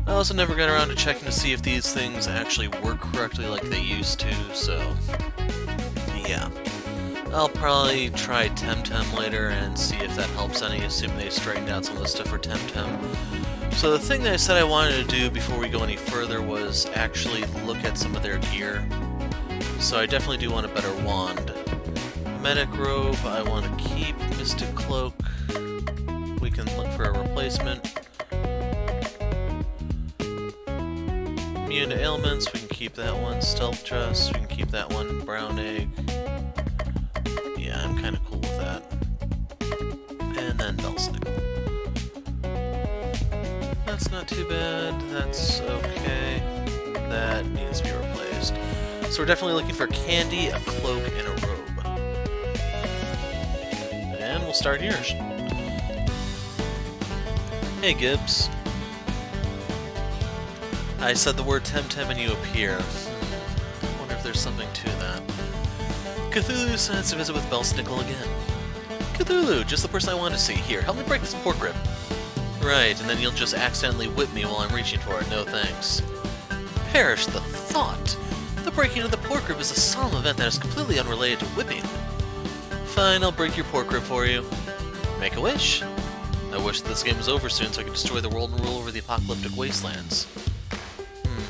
I also never got around to checking to see if these things actually work correctly like they used to, so yeah. I'll probably try Temtem later and see if that helps any, assuming they straightened out some of the stuff for Temtem. So the thing that I said I wanted to do before we go any further was actually look at some of their gear. So I definitely do want a better wand. Medic robe, I want to keep. Mystic cloak, we can look for a replacement. Immune to ailments, we can keep that one. Stealth dress, we can keep that one. Brown egg. Yeah, I'm kind of cool with that. And then Belsnickel. That's not too bad. That's okay. That needs to be replaced. So we're definitely looking for candy, a cloak, and a robe. And we'll start here. Hey, Gibbs. I said the word Temtem and you appear. I wonder if there's something to that. Cthulhu decides to visit with Belsnickel again. Cthulhu, just the person I want to see. Here, help me break this pork rib. Right, and then you'll just accidentally whip me while I'm reaching for it. No thanks. Perish the thought! The breaking of the pork rib is a solemn event that is completely unrelated to whipping. Fine, I'll break your pork rib for you. Make a wish. I wish that this game was over soon so I could destroy the world and rule over the apocalyptic wastelands.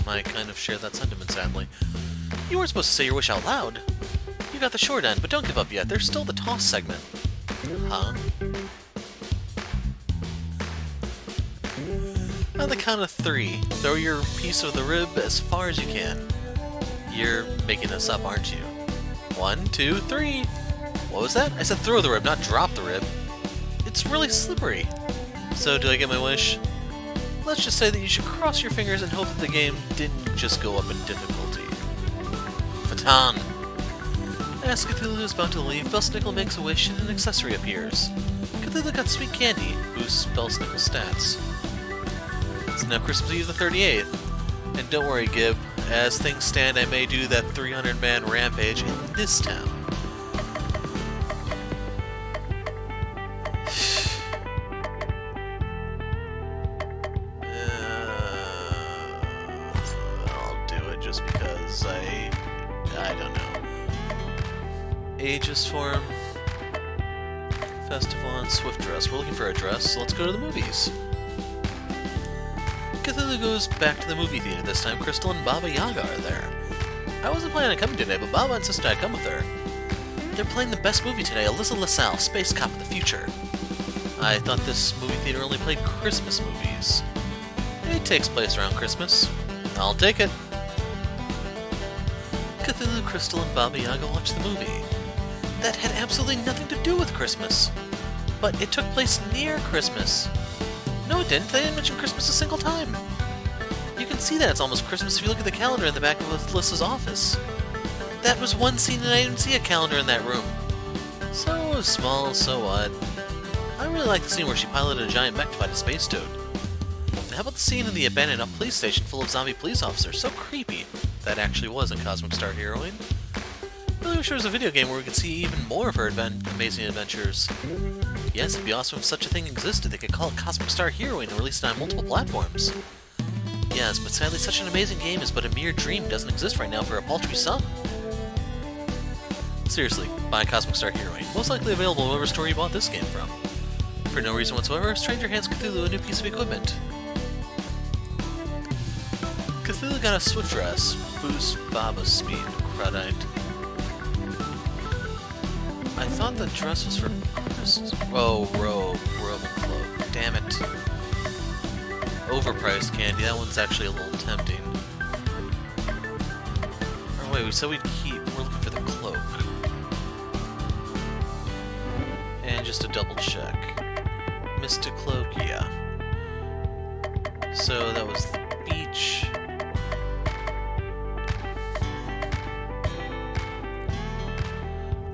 I kind of share that sentiment, sadly. You weren't supposed to say your wish out loud. You got the short end, but don't give up yet. There's still the toss segment. Huh? On the count of 3, throw your piece of the rib as far as you can. You're making this up, aren't you? 1, 2, 3. What was that? I said throw the rib, not drop the rib. It's really slippery. So, do I get my wish? Let's just say that you should cross your fingers and hope that the game didn't just go up in difficulty. Fatan. As Cthulhu is about to leave, Belsnickel makes a wish and an accessory appears. Cthulhu got sweet candy, boosts Belsnickel's stats. It's now Christmas Eve the 38th. And don't worry, Gib, as things stand, I may do that 300-man rampage in this town. Just because I don't know. Aegis form, festival, and swift dress. We're looking for a dress, so let's go to the movies. Cthulhu goes back to the movie theater. This time, Crystal and Baba Yaga are there. I wasn't planning on coming today, but Baba insisted I come with her. They're playing the best movie today, Alyssa LaSalle, Space Cop of the Future. I thought this movie theater only played Christmas movies. It takes place around Christmas. I'll take it. Cthulhu, Crystal, and Baba Yaga watched the movie. That had absolutely nothing to do with Christmas. But it took place near Christmas. No, it didn't. They didn't mention Christmas a single time. You can see that it's almost Christmas if you look at the calendar in the back of Alyssa's office. That was one scene and I didn't see a calendar in that room. So small, so what? I really like the scene where she piloted a giant mech to fight a space toad. How about the scene in the abandoned police station full of zombie police officers? So creepy. That actually was in Cosmic Star Heroine. Really wish there was a video game where we could see even more of her amazing adventures. Yes, it'd be awesome if such a thing existed. They could call it Cosmic Star Heroine and release it on multiple platforms. Yes, but sadly such an amazing game is but a mere dream. Doesn't exist right now for a paltry sum. Seriously, buy Cosmic Star Heroine. Most likely available in whatever store you bought this game from. For no reason whatsoever, Stranger hands Cthulhu a new piece of equipment. Cthulhu got a swift dress. Boost Baba's speed. Crudite. I thought the dress was for Christmas. Oh, robe and cloak. Damn it. Overpriced candy. That one's actually a little tempting. Or wait, we said we're looking for the cloak. And just to double check. Mystic cloak, yeah. So that was the beach.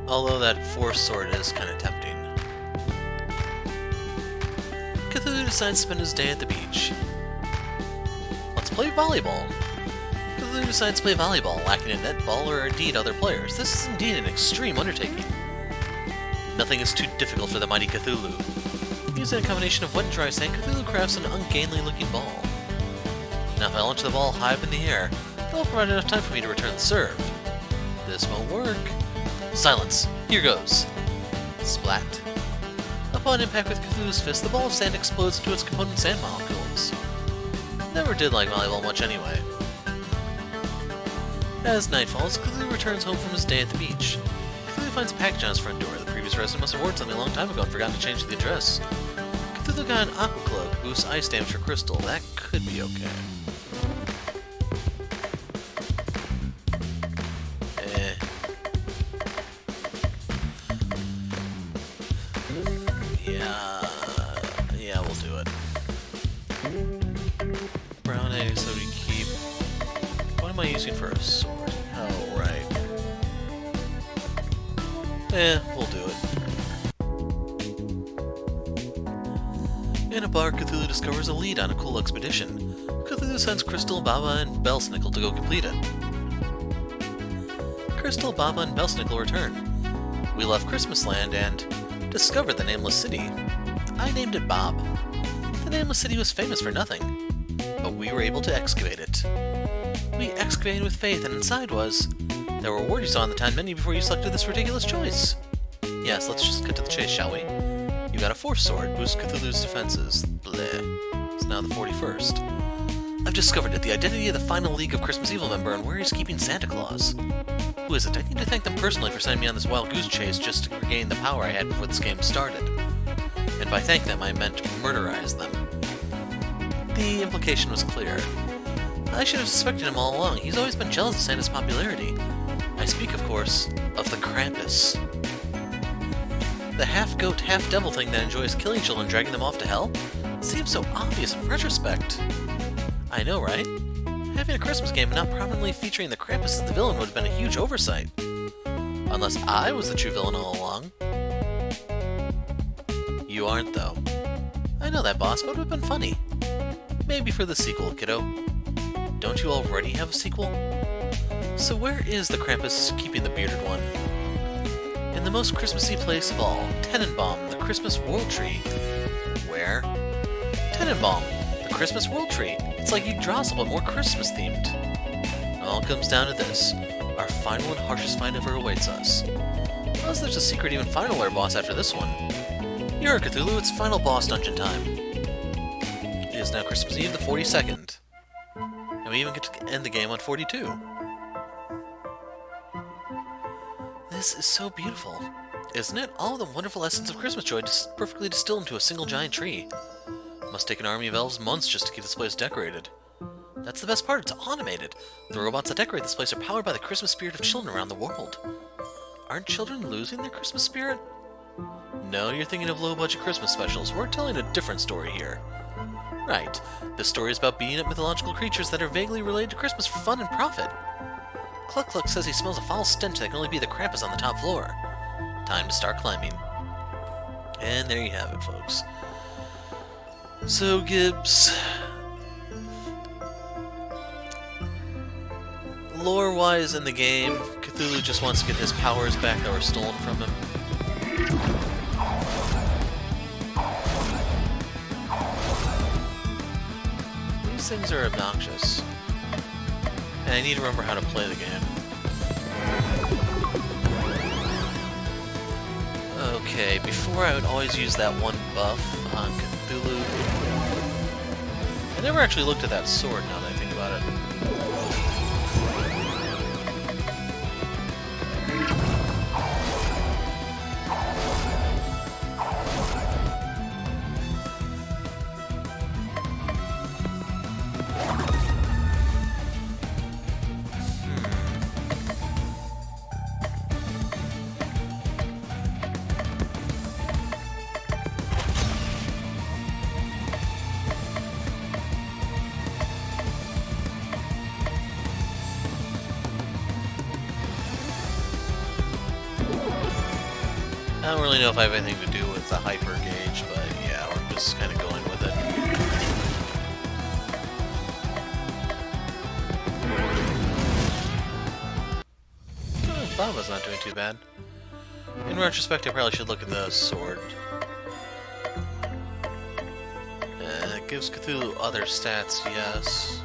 Although that Force Sword is kind of tempting. Cthulhu decides to spend his day at the beach. Let's play volleyball. Cthulhu decides to play volleyball, lacking a netball or indeed other players. This is indeed an extreme undertaking. Nothing is too difficult for the mighty Cthulhu. Using a combination of wet and dry sand, Cthulhu crafts an ungainly looking ball. Now if I launch the ball high up in the air, that'll provide enough time for me to return the serve. This won't work. Silence! Here goes! Splat. Upon impact with Cthulhu's fist, the ball of sand explodes into its component sand molecules. Never did like volleyball much anyway. As night falls, Cthulhu returns home from his day at the beach. Cthulhu finds a package on his front door. The previous resident must have ordered something a long time ago and forgotten to change the address. Cthulhu got an aqua cloak, boosts ice damage for crystal. That could be okay. Yeah, we'll do it. Brown egg, so we keep. What am I using for a sword? Oh, right. We'll do it. In a bar, Cthulhu discovers a lead on a cool expedition. Cthulhu sends Crystal, Baba, and Belsnickel to go complete it. Crystal, Baba, and Belsnickel return. We left Christmasland and discovered the Nameless City. I named it Bob. The Nameless City was famous for nothing, but we were able to excavate it. We excavated with faith, and inside was the reward you saw on the time menu before you selected this ridiculous choice. Yes, let's just cut to the chase, shall we? You got a Force Sword, boost Cthulhu's defenses. Bleh. It's now the 41st. I've discovered it, the identity of the final League of Christmas Evil member and where he's keeping Santa Claus. Who is it? I need to thank them personally for sending me on this wild goose chase just to regain the power I had before this game started. And by thank them, I meant murderize them. The implication was clear. I should have suspected him all along. He's always been jealous of Santa's popularity. I speak, of course, of the Krampus. The half-goat, half-devil thing that enjoys killing children and dragging them off to hell? It seems so obvious in retrospect. I know, right? Having a Christmas game and not prominently featuring the Krampus as the villain would have been a huge oversight. Unless I was the true villain all along. You aren't, though. I know that, boss, but it would have been funny. Maybe for the sequel, kiddo. Don't you already have a sequel? So where is the Krampus keeping the bearded one? In the most Christmassy place of all, Tenenbaum, the Christmas World Tree. Where? Tenenbaum, the Christmas World Tree. It's like Yggdrasil, but more Christmas themed. It all comes down to this. Our final and harshest find ever awaits us. Unless there's a secret even final lair boss after this one. You're a Cthulhu, it's final boss dungeon time. It is now Christmas Eve, the 42nd. And we even get to end the game on 42. This is so beautiful. Isn't it? All the wonderful essence of Christmas joy just perfectly distilled into a single giant tree. Must take an army of elves months just to keep this place decorated. That's the best part, it's automated. The robots that decorate this place are powered by the Christmas spirit of children around the world. Aren't children losing their Christmas spirit? No, you're thinking of low-budget Christmas specials. We're telling a different story here. Right. This story is about being up mythological creatures that are vaguely related to Christmas for fun and profit. Cluck Cluck says he smells a foul stench that can only be the Krampus on the top floor. Time to start climbing. And there you have it, folks. So, Gibbs... lore-wise in the game, Cthulhu just wants to get his powers back that were stolen from him. These things are obnoxious. And I need to remember how to play the game. Okay, before I would always use that one buff on Cthulhu. I never actually looked at that sword now that I think about it. I don't really know if I have anything to do with the hyper gauge, but yeah, we're just kind of going with it. Oh, Baba's not doing too bad. In retrospect, I probably should look at the sword. It gives Cthulhu other stats, yes.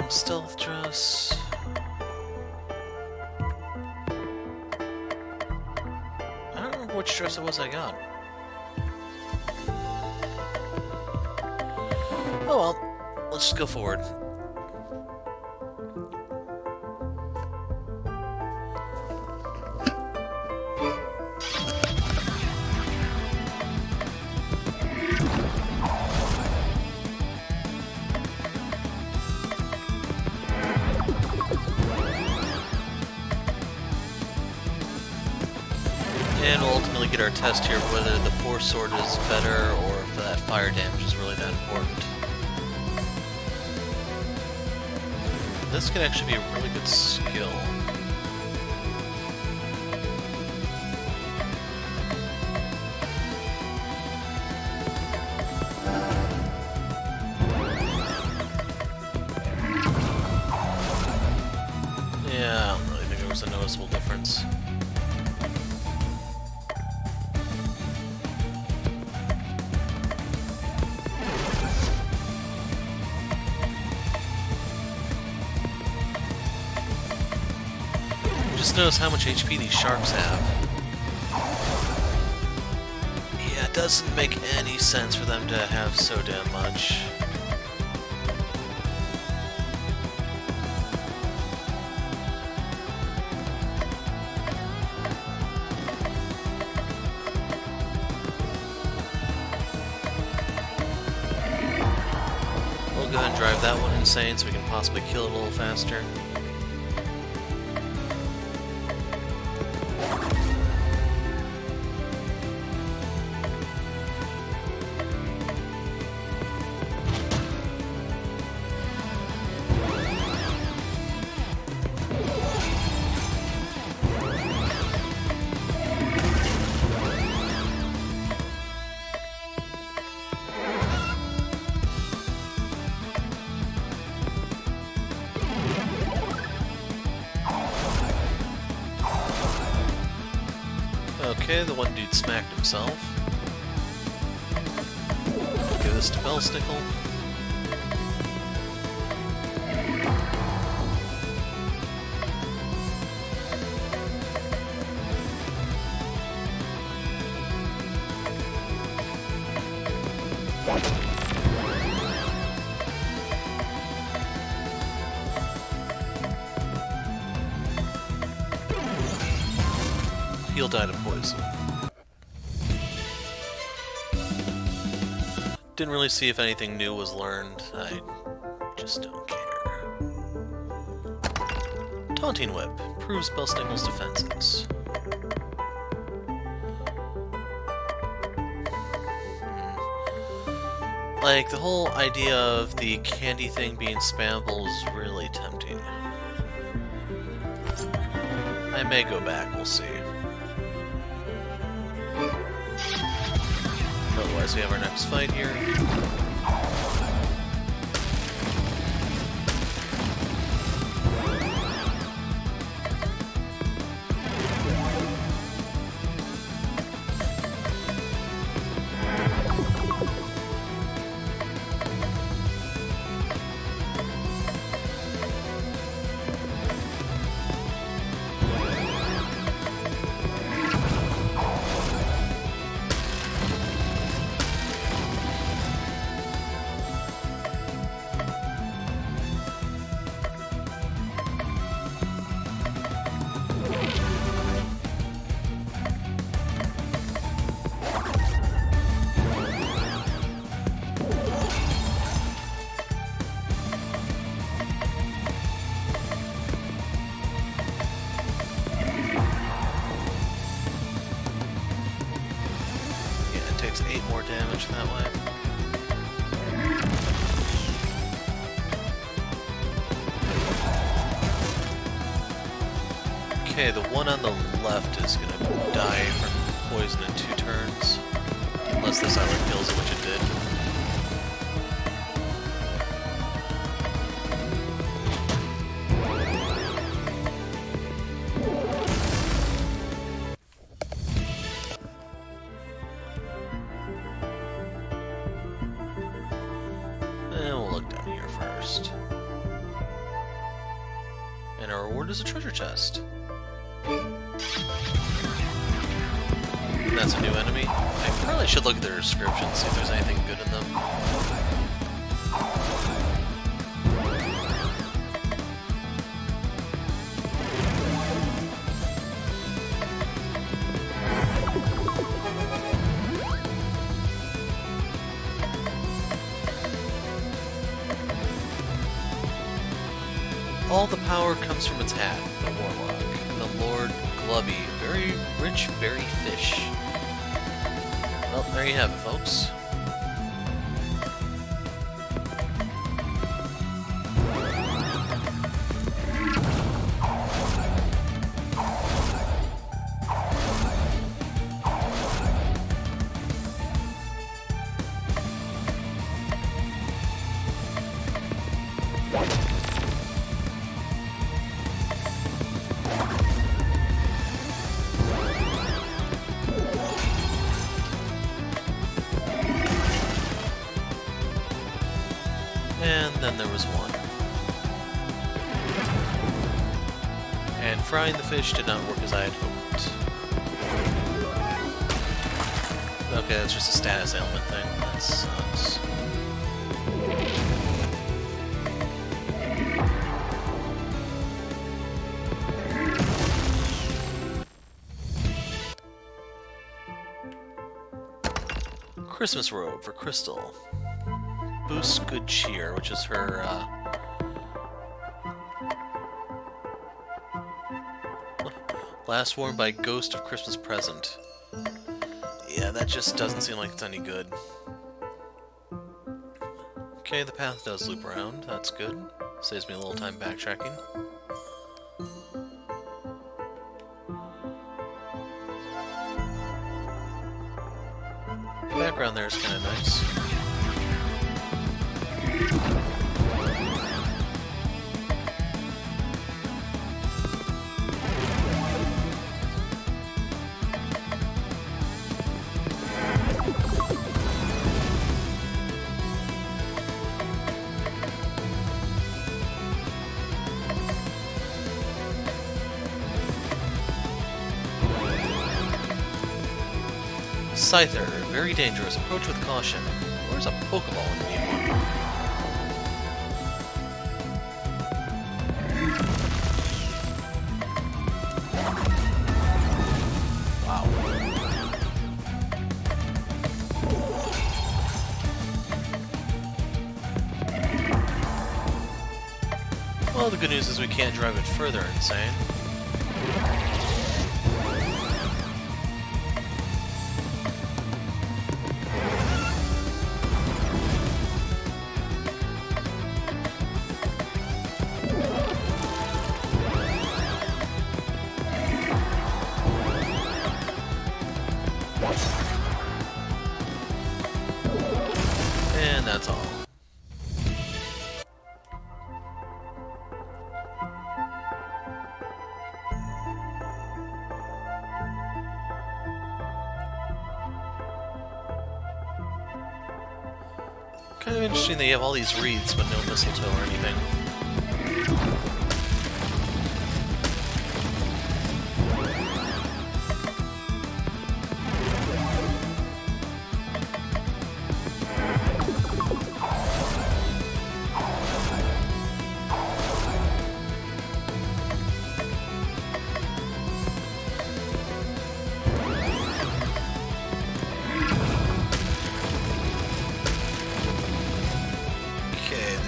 Stealth dress. I don't remember which dress it was I got. Oh well, let's just go forward. And we'll ultimately get our test here of whether the Force Sword is better or if that fire damage is really that important. This could actually be a really good skill. Yeah, I don't really think there was a noticeable difference. Just notice how much HP these sharks have. Yeah, it doesn't make any sense for them to have so damn much. We'll go ahead and drive that one insane so we can possibly kill it a little faster. Okay, the one dude smacked himself. Give this to Bellstickle. He'll die to poison. Didn't really see if anything new was learned. I just don't care. Taunting Whip. Proves Bellstickle's defenses. Like, the whole idea of the candy thing being spammable is really tempting. I may go back, we'll see. Otherwise, we have our next fight here. Takes 8 more damage that way. Okay, the one on the left is gonna die from poison in 2 turns. Unless this either kills it, which it did. And we'll look down here first. reward is a treasure chest. That's a new enemy. I probably should look at their description, see if there's anything good in them. All the power comes from its hat, the Warlock, the Lord Glubby, very rich, very fish. Well, there you have it, folks. And then there was one. And frying the fish did not work as I had hoped. Okay, that's just a status ailment thing. That sucks. Christmas robe for Crystal. Boosts good cheer, which is her, last worn by Ghost of Christmas Present. Yeah, that just doesn't seem like it's any good. Okay, the path does loop around. That's good. Saves me a little time backtracking. The background there is kind of nice. Scyther, very dangerous. Approach with caution. Where's a Pokeball in the one? Wow. Well, the good news is we can't drive it further insane. And that's all. Kind of interesting that you have all these wreaths but no mistletoe or anything.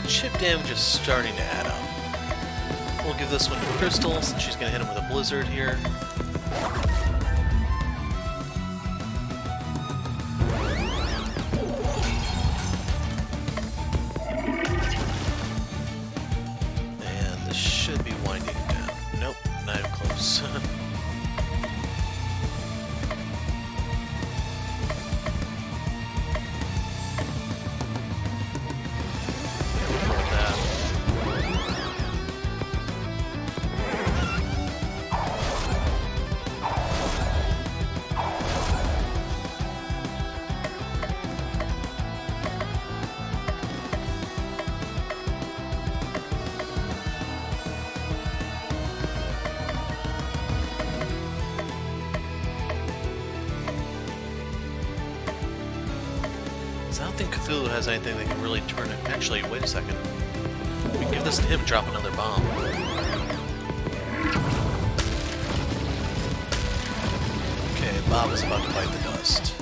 Chip damage is starting to add up. We'll give this one to Crystal, since she's going to hit him with a blizzard here. And this should be winding down. Nope, not even close. So I don't think Cthulhu has anything that can really turn it. Actually, wait a second. We can give this to him, drop another bomb. Okay, Bob is about to bite the dust.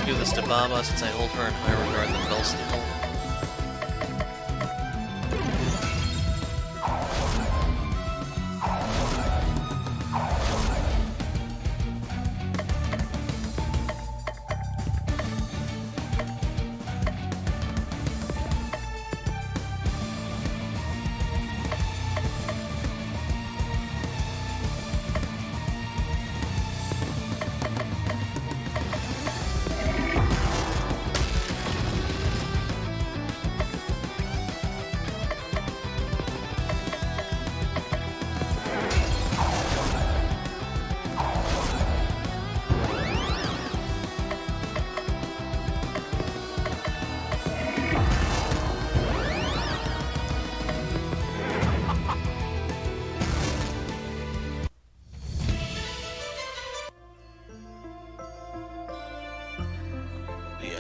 Do this to Baba since I hold her in higher regard than Belsnickel.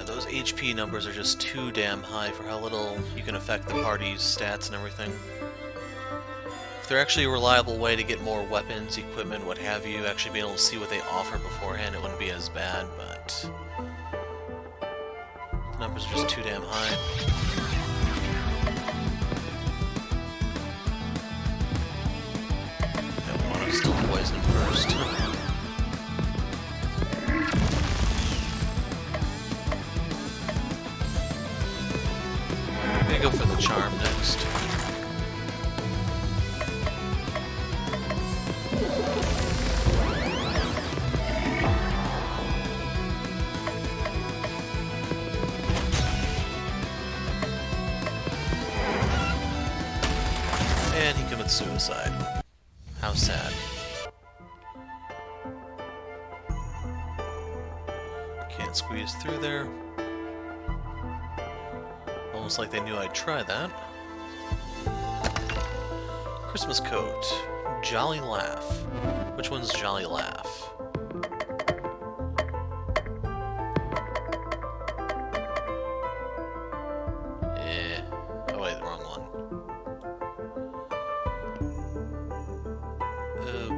Those HP numbers are just too damn high for how little you can affect the party's stats and everything. If they're actually a reliable way to get more weapons, equipment, what have you, actually being able to see what they offer beforehand, it wouldn't be as bad, but the numbers are just too damn high. I want to still poison him first. I'm gonna go for the charm next. And he commits suicide. How sad. Can't squeeze through there. Almost like they knew I'd try that. Christmas coat. Jolly Laugh. Which one's Jolly Laugh? Oh wait, the wrong one.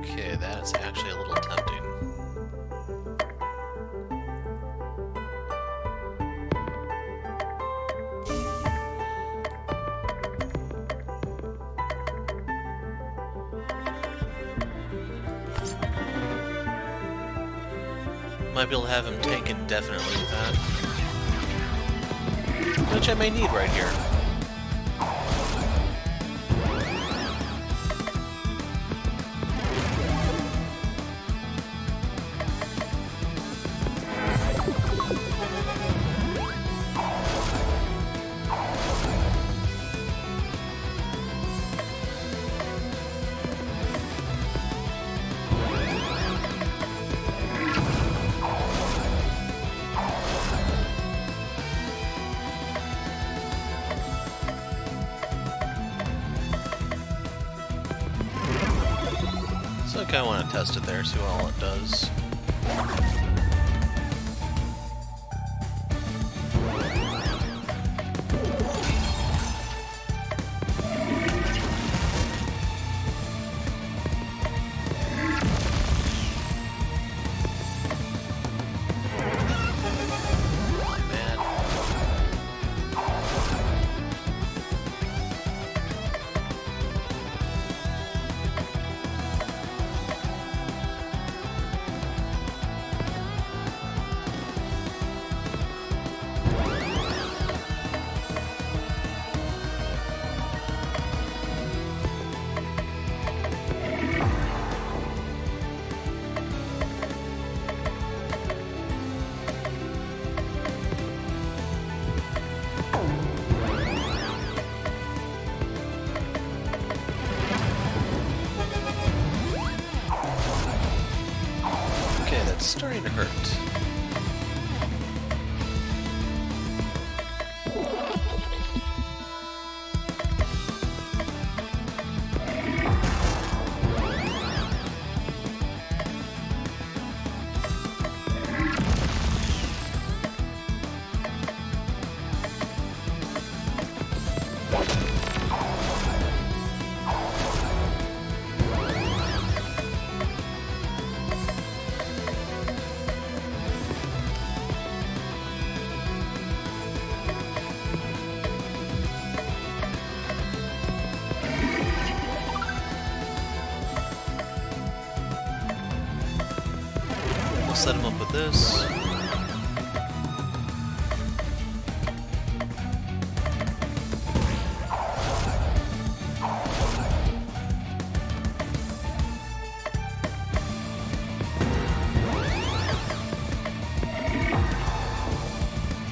Okay, that's actually a little tempting. Might be able to have him tank indefinitely with that. Which I may need right here. So I kind of want to test it there, see what all it does. It's starting to hurt. We'll set him up with this.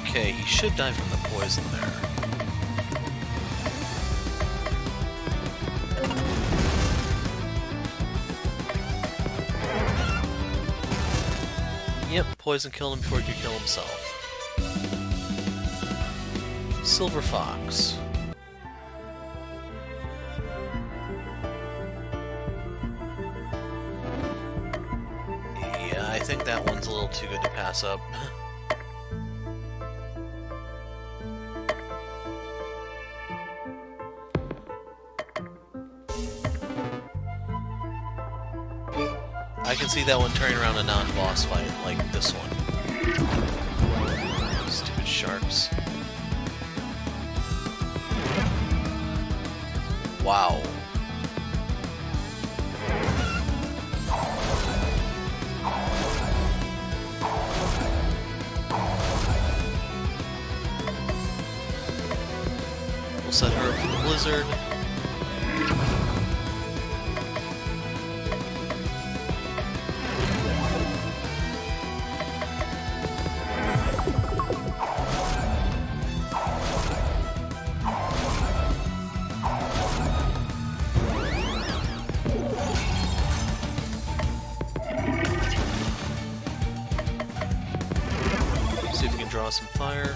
Okay, he should die from the poison there. Yep, poison killed him before he could kill himself. Silver Fox. Yeah, I think that one's a little too good to pass up. I can see that one turning around a non-boss fight like this one. Stupid sharks. Wow. We'll set her up for the blizzard. See if we can draw some fire.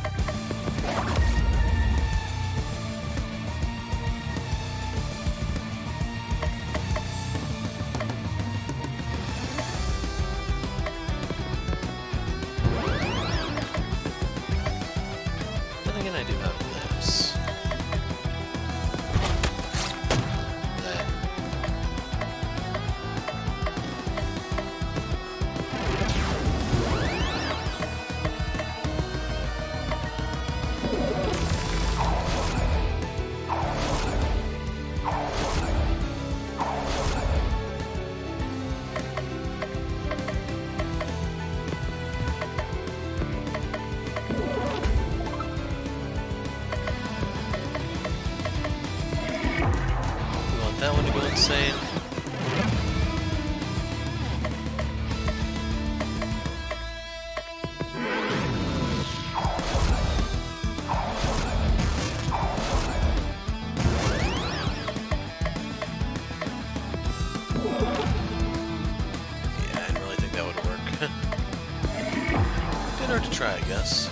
Then again, I do have this. That. That one to go insane. Yeah, I didn't really think that would work. Did hurt to try, I guess.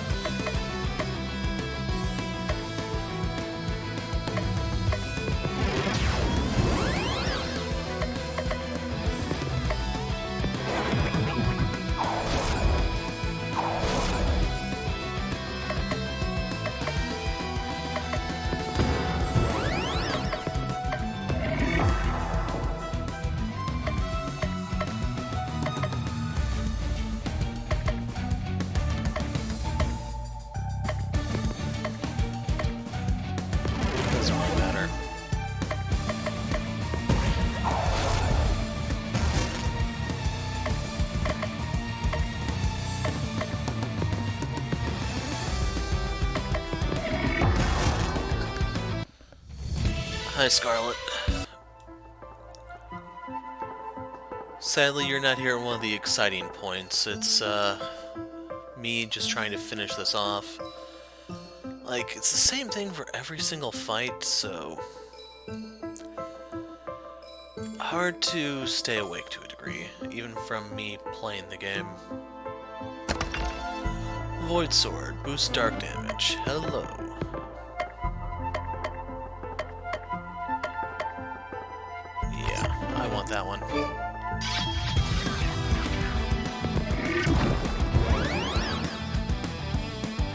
Doesn't really matter. Hi, Scarlet. Sadly, you're not here at one of the exciting points. It's, me just trying to finish this off. Like, it's the same thing for every single fight, so hard to stay awake to a degree. angry, even from me playing the game. Void Sword, boosts dark damage. Hello. Yeah, I want that one.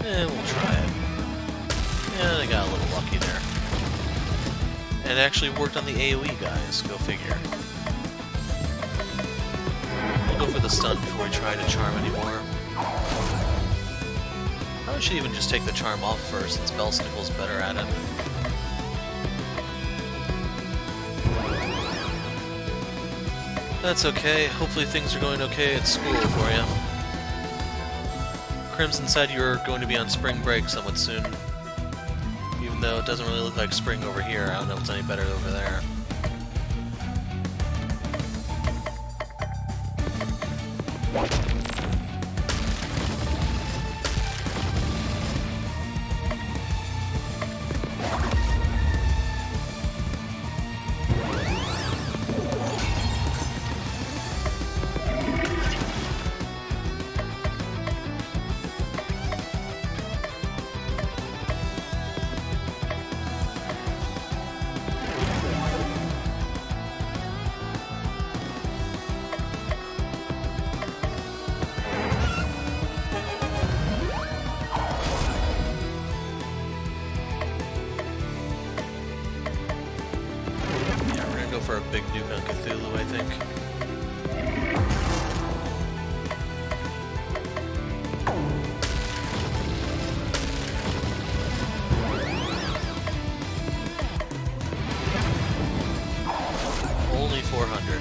We'll try it. Yeah, I got a little lucky there. And it actually worked on the AoE guys, go figure. We'll go for the stun before we try to charm anymore. Probably should even just take the charm off first, since Bellsnickle's better at it. That's okay. Hopefully things are going okay at school for you. Crimson said you're going to be on spring break somewhat soon. Even though it doesn't really look like spring over here, I don't know if it's any better over there. For a big nuke on Cthulhu, I think. Only 400.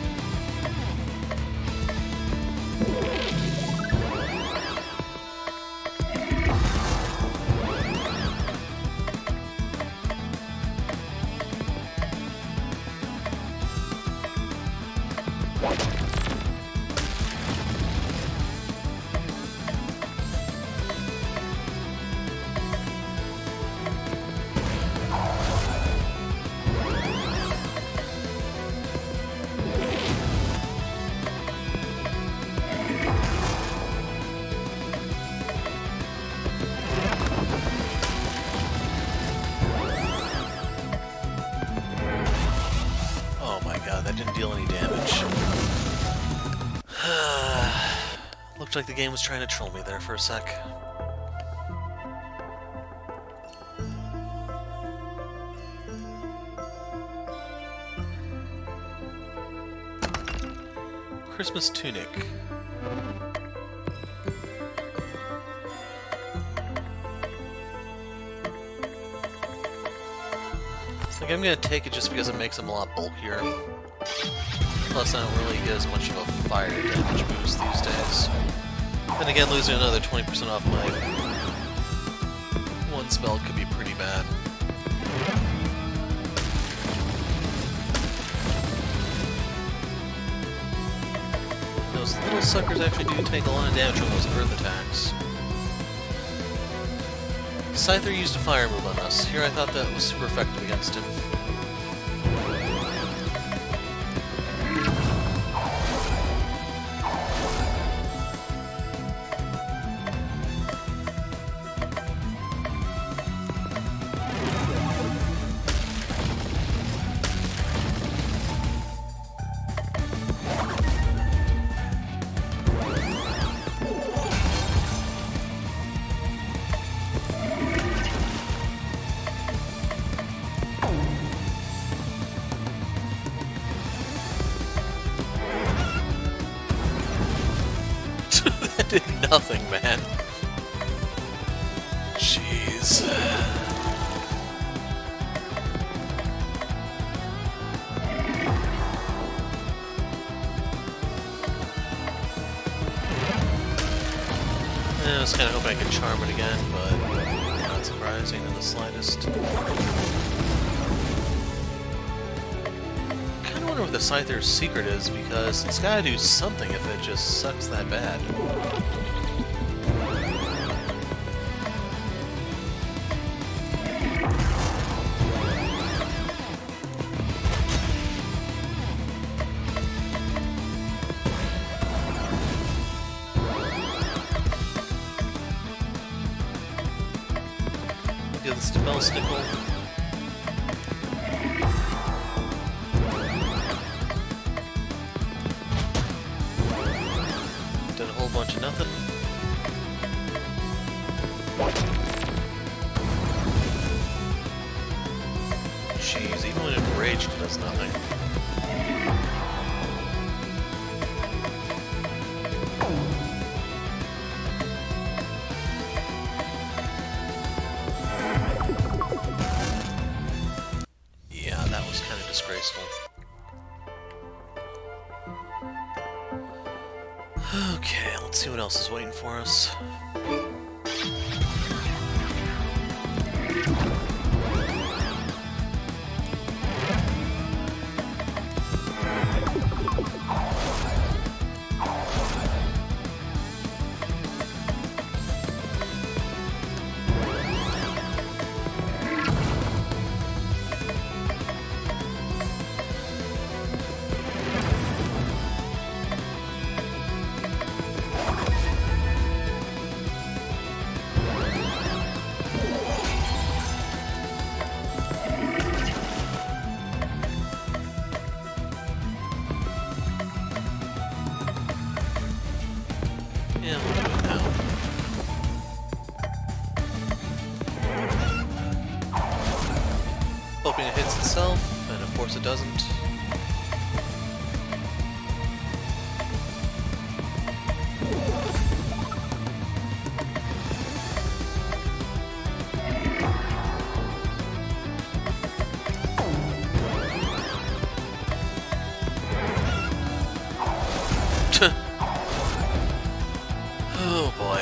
That didn't deal any damage. Looked like the game was trying to troll me there for a sec. Christmas tunic. Like, I'm gonna take it just because it makes them a lot bulkier. Plus, I don't really get as much of a fire damage boost these days. Then again, losing another 20% off my one spell could be pretty bad. Those little suckers actually do take a lot of damage from those earth attacks. Scyther used a fire move on us. Here I thought that was super effective against him. Did nothing, man. Jeez. I was kind of hoping I could charm it again, but not surprising in the slightest. Kind of wonder what the Scyther's secret is, because it's gotta do something if it just sucks that bad. spell snickle. Did a whole bunch of nothing. Jeez, even when enraged, it does nothing. Yeah, that was kind of disgraceful. Okay, let's see what else is waiting for us. Yeah, we'll do it now. Hoping it hits itself, and of course it doesn't. Oh boy.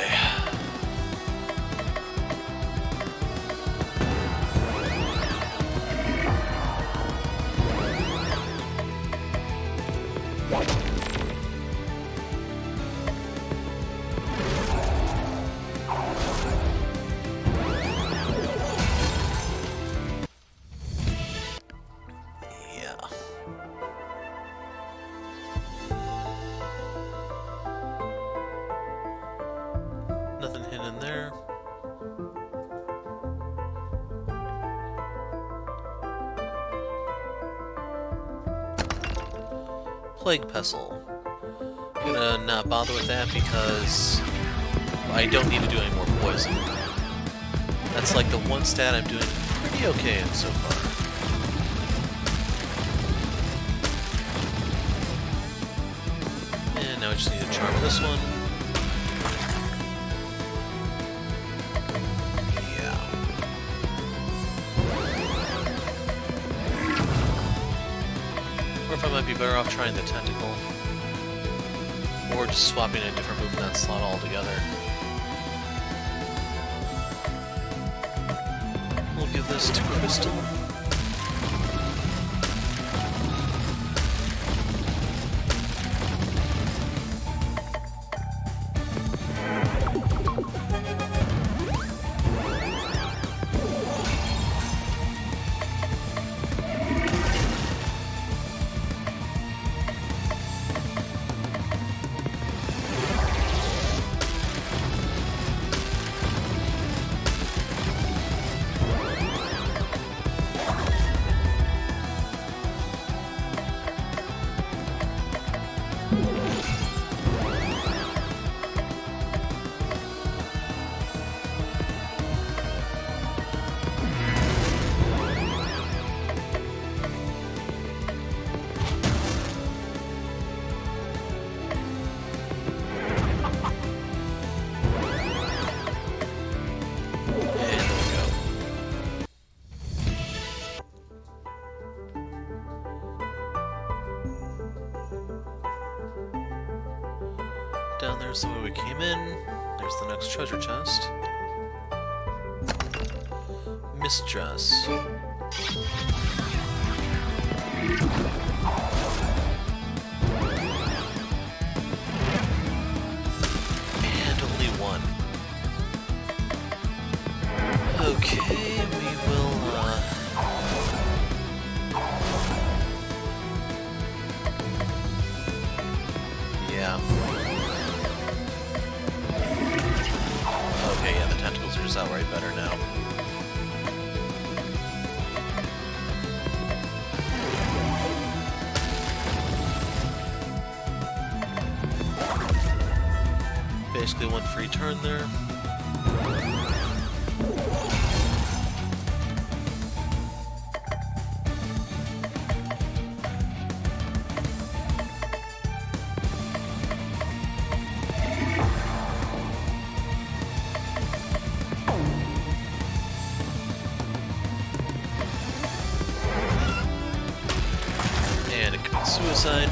Yeah. Nothing hidden there. Plague Pestle. I'm gonna not bother with that because I don't need to do any more poison. That's like the one stat I'm doing pretty okay in so far. And now I just need to charm this one. Or if I might be better off trying the tentacle. Or just swapping a different move in that slot altogether. We'll give this to Crystal. Down there's the way we came in. There's the next treasure chest. Mistress. And only one. Okay, we will, yeah. Okay, yeah, the tentacles are just outright better now. Basically one free turn there. And it commits suicide.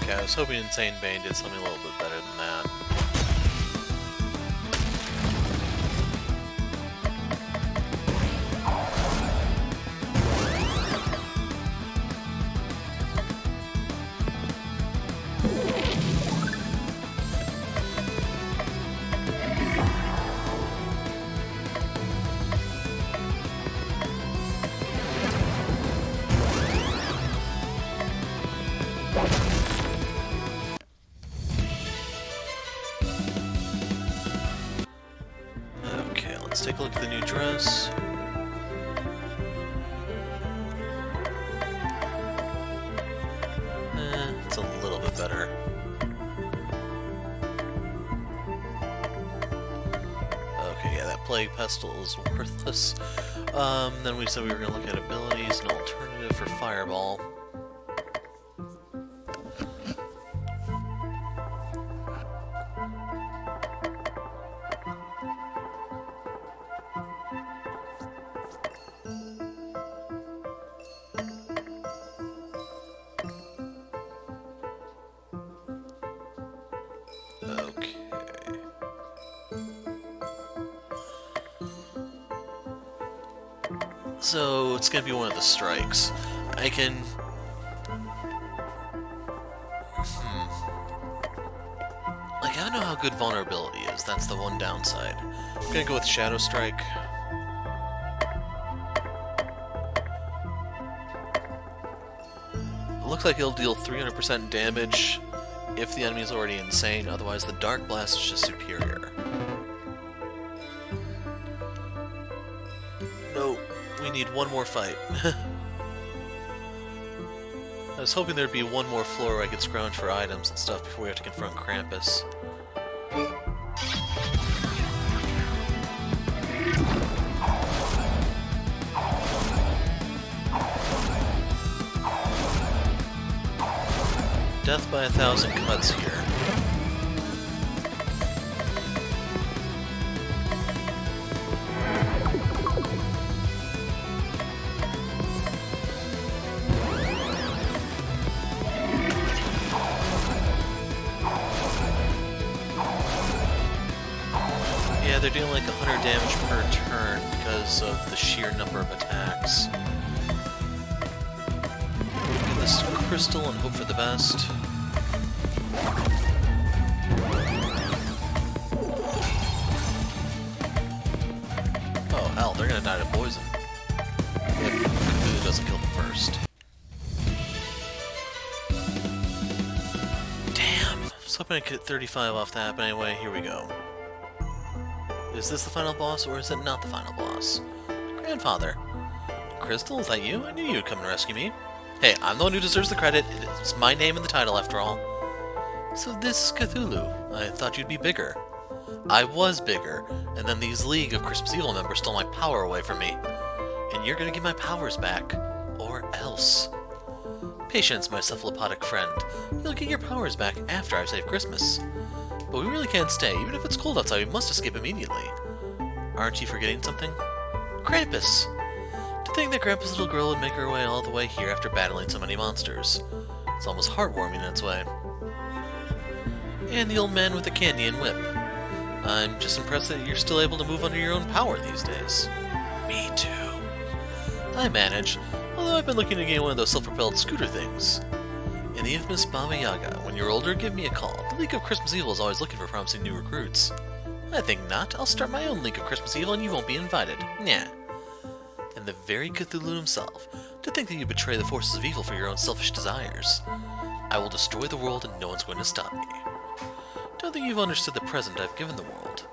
I was hoping Insane Bane did something a little bit better than that. Let's take a look at the new dress. It's a little bit better. Okay, yeah, that Plague Pestle is worthless. Then we said we were going to look at abilities, an alternative for Fireball. So it's gonna be one of the strikes. I can... Like, I don't know how good vulnerability is. That's the one downside. I'm gonna go with Shadow Strike. It looks like it'll deal 300% damage if the enemy is already insane. Otherwise, the Dark Blast is just superior. No. We need one more fight. I was hoping there'd be one more floor where I could scrounge for items and stuff before we have to confront Krampus. Death by 1,000 cuts here. Yeah, they're doing like 100 damage per turn because of the sheer number of attacks. Get this crystal and hope for the best. Oh hell, they're gonna die to poison. If Cthulhu doesn't kill them first. Damn! I was hoping I could get 35 off that, but anyway, here we go. Is this the final boss, or is it not the final boss? Grandfather. Crystal, is that you? I knew you'd come and rescue me. Hey, I'm the one who deserves the credit. It's my name in the title, after all. So this is Cthulhu. I thought you'd be bigger. I was bigger, and then these League of Christmas Evil members stole my power away from me. And you're gonna get my powers back. Or else. Patience, my cephalopodic friend. You'll get your powers back after I've saved Christmas. But we really can't stay. Even if it's cold outside, we must escape immediately. Aren't you forgetting something? Krampus! To think that Grandpa's little girl would make her way all the way here after battling so many monsters. It's almost heartwarming in its way. And the old man with the candy and whip. I'm just impressed that you're still able to move under your own power these days. Me too. I manage, although I've been looking to gain one of those self-propelled scooter things. In the infamous Baba Yaga, when you're older, give me a call. The League of Christmas Evil is always looking for promising new recruits. I think not. I'll start my own League of Christmas Evil and you won't be invited. Nah. And the very Cthulhu himself, to think that you betray the forces of evil for your own selfish desires. I will destroy the world and no one's going to stop me. Don't think you've understood the present I've given the world.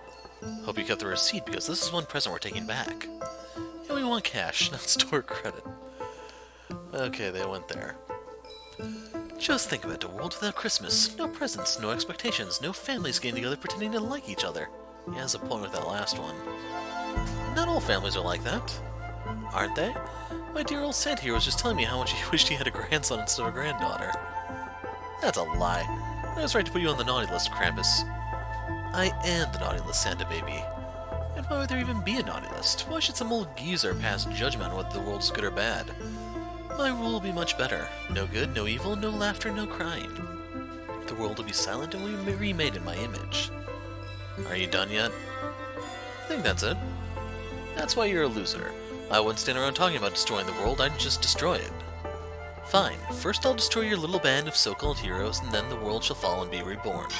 Hope you kept the receipt because this is one present we're taking back. And we want cash, not store credit. Okay, they went there. Just think of it, a world without Christmas. No presents, no expectations, no families getting together pretending to like each other. He has a point with that last one. Not all families are like that. Aren't they? My dear old Santa here was just telling me how much he wished he had a grandson instead of a granddaughter. That's a lie. I was right to put you on the naughty list, Krampus. I am the naughty list, Santa baby. And why would there even be a naughty list? Why should some old geezer pass judgment on whether the world's good or bad? My rule will be much better. No good, no evil, no laughter, no crying. The world will be silent and will be remade in my image. Are you done yet? I think that's it. That's why you're a loser. I wouldn't stand around talking about destroying the world, I'd just destroy it. Fine, first I'll destroy your little band of so-called heroes, and then the world shall fall and be reborn.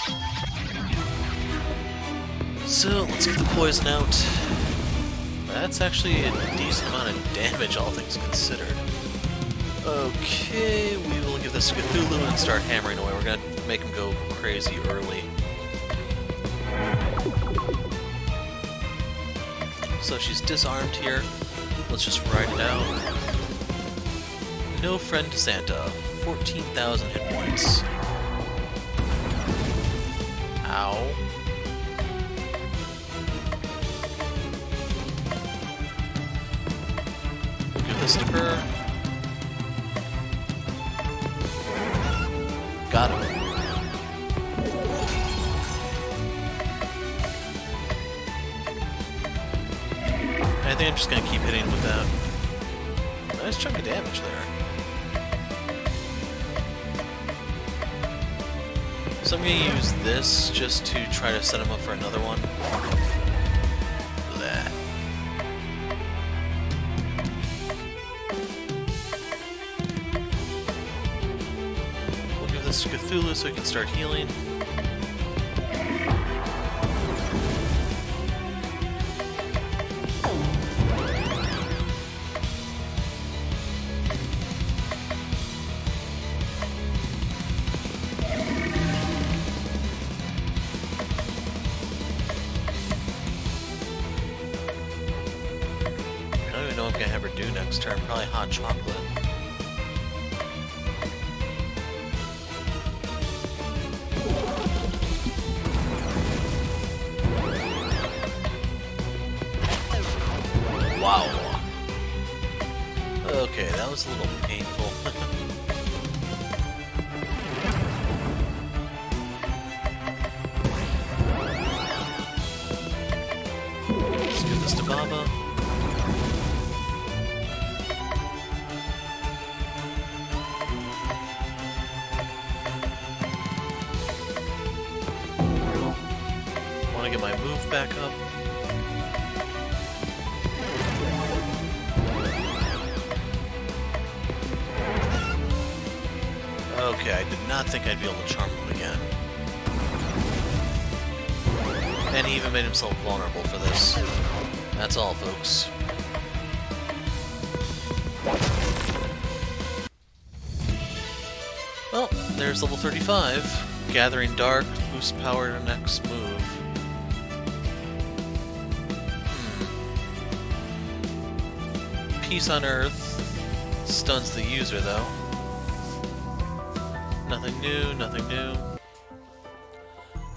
So, let's get the poison out. That's actually a decent amount of damage, all things considered. Okay, we will give this to Cthulhu and start hammering away. We're gonna make him go crazy early. So she's disarmed here. Let's just ride it out. No friend to Santa. 14,000 hit points. Ow. We'll give this to her. Got him. I think I'm just gonna keep hitting with that. Nice chunk of damage there. So I'm gonna use this just to try to set him up for another one. Blah. We'll give this to Cthulhu so he can start healing. I'm gonna have her do next turn, probably hot chocolate. Wow. Okay, that was a little painful. Let's give this to Baba. Get my move back up. Okay, I did not think I'd be able to charm him again. And he even made himself vulnerable for this. That's all, folks. Well, there's level 35. Gathering Dark, boost power to next move. Peace on Earth stuns the user, though. Nothing new, nothing new.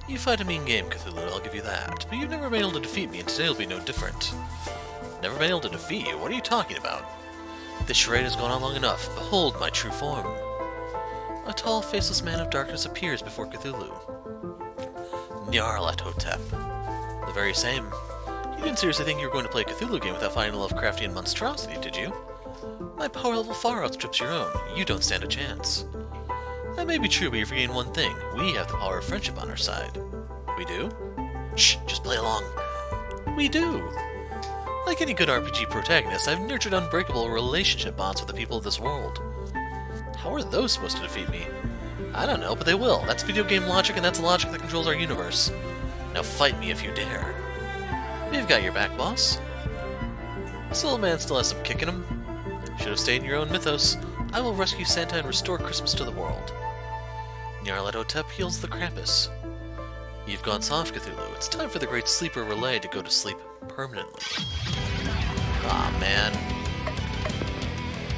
You fight a mean game, Cthulhu, I'll give you that. But you've never been able to defeat me, and today will be no different. Never been able to defeat you? What are you talking about? This charade has gone on long enough. Behold my true form. A tall, faceless man of darkness appears before Cthulhu. Nyarlathotep. The very same. You didn't seriously think you were going to play a Cthulhu game without finding a Lovecraftian monstrosity, did you? My power level far outstrips your own. You don't stand a chance. That may be true, but you're forgetting one thing. We have the power of friendship on our side. We do? Shh, just play along. We do. Like any good RPG protagonist, I've nurtured unbreakable relationship bonds with the people of this world. How are those supposed to defeat me? I don't know, but they will. That's video game logic, and that's the logic that controls our universe. Now fight me if you dare. We've got your back, boss. This little man still has some kick in him. Should have stayed in your own mythos. I will rescue Santa and restore Christmas to the world. Nyarlathotep heals the Krampus. You've gone soft, Cthulhu. It's time for the Great Sleeper Relay to go to sleep permanently. Aw, man.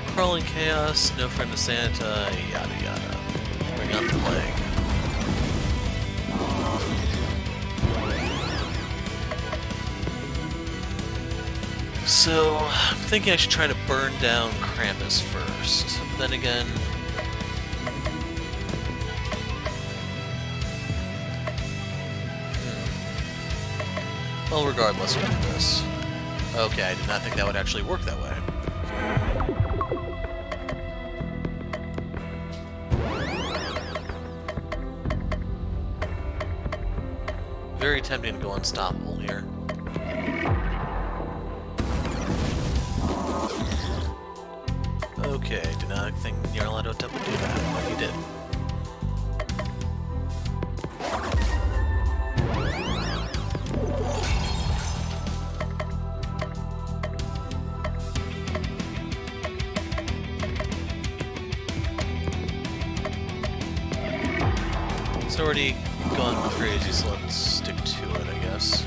Crawling chaos, no friend of Santa, yada yada. Bring on the plague. So, I'm thinking I should try to burn down Krampus first. Then again... Well, regardless, we'll do this. Okay, I did not think that would actually work that way. Very tempting to go unstoppable here. Okay, did not think Nyarlathotep would do that, but he did. It's already gone crazy, so let's stick to it, I guess.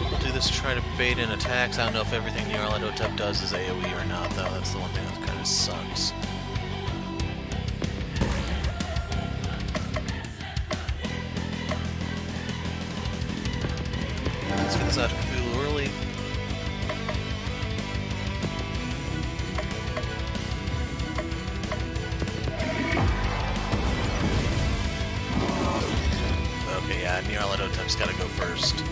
We'll do this to try to bait in attacks. I don't know if everything Nyarlathotep does is AoE or not, though. That's the one thing that kind of sucks. Let's get this out of Cthulhu early. Okay, yeah, Nyarlathotep's gotta go first.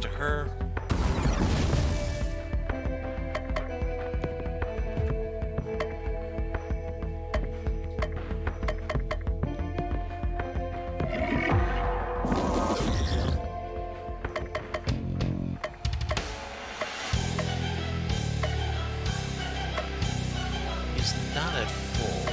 To her. He's not at full.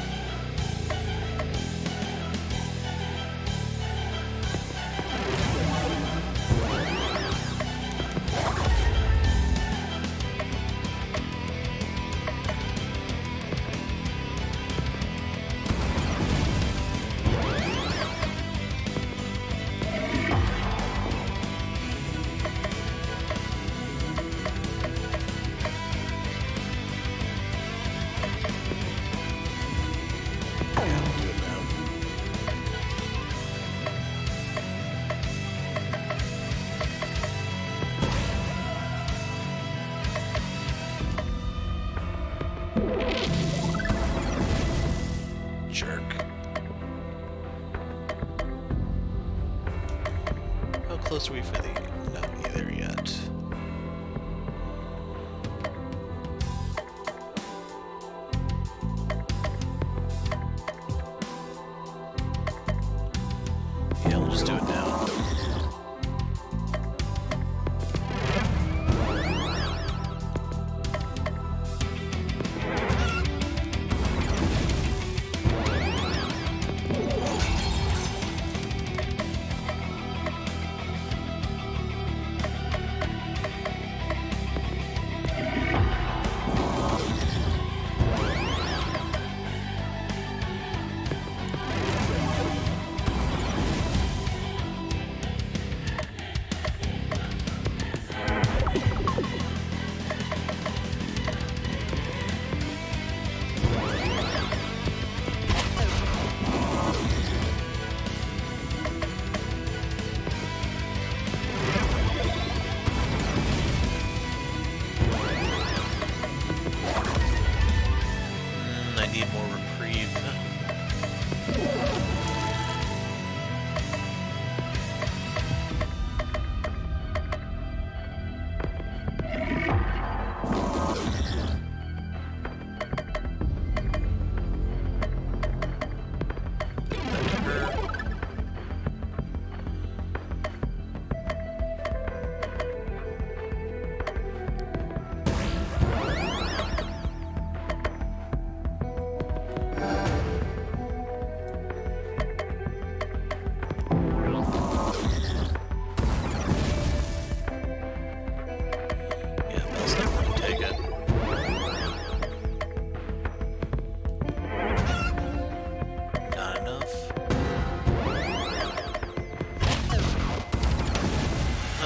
Jerk. How close are we for the... No, either yet. Yeah, we'll just do it now.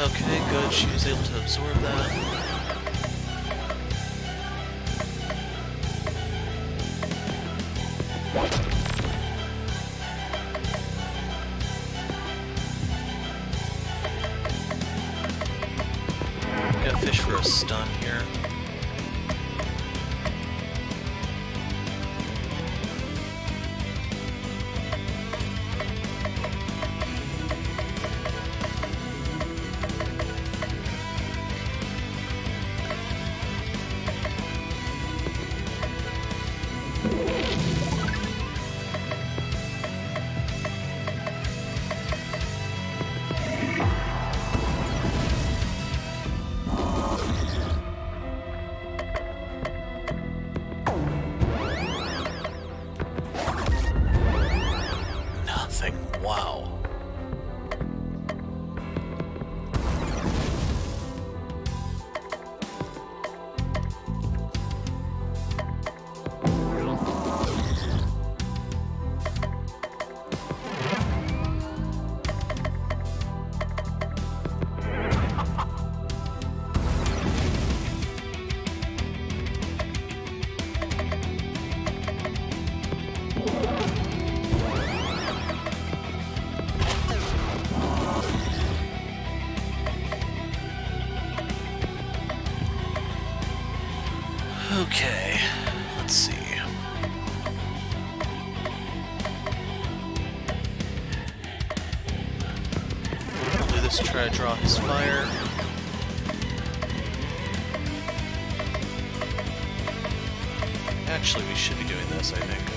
Okay, good. She was able to absorb that. Got fish for a stun here. Wow. Okay, let's see. I'll do this to try to draw his fire. Actually, we should be doing this, I think.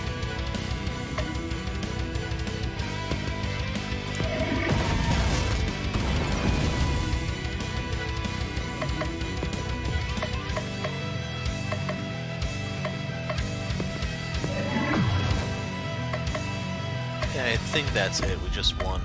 Yeah, I think that's it. We just won.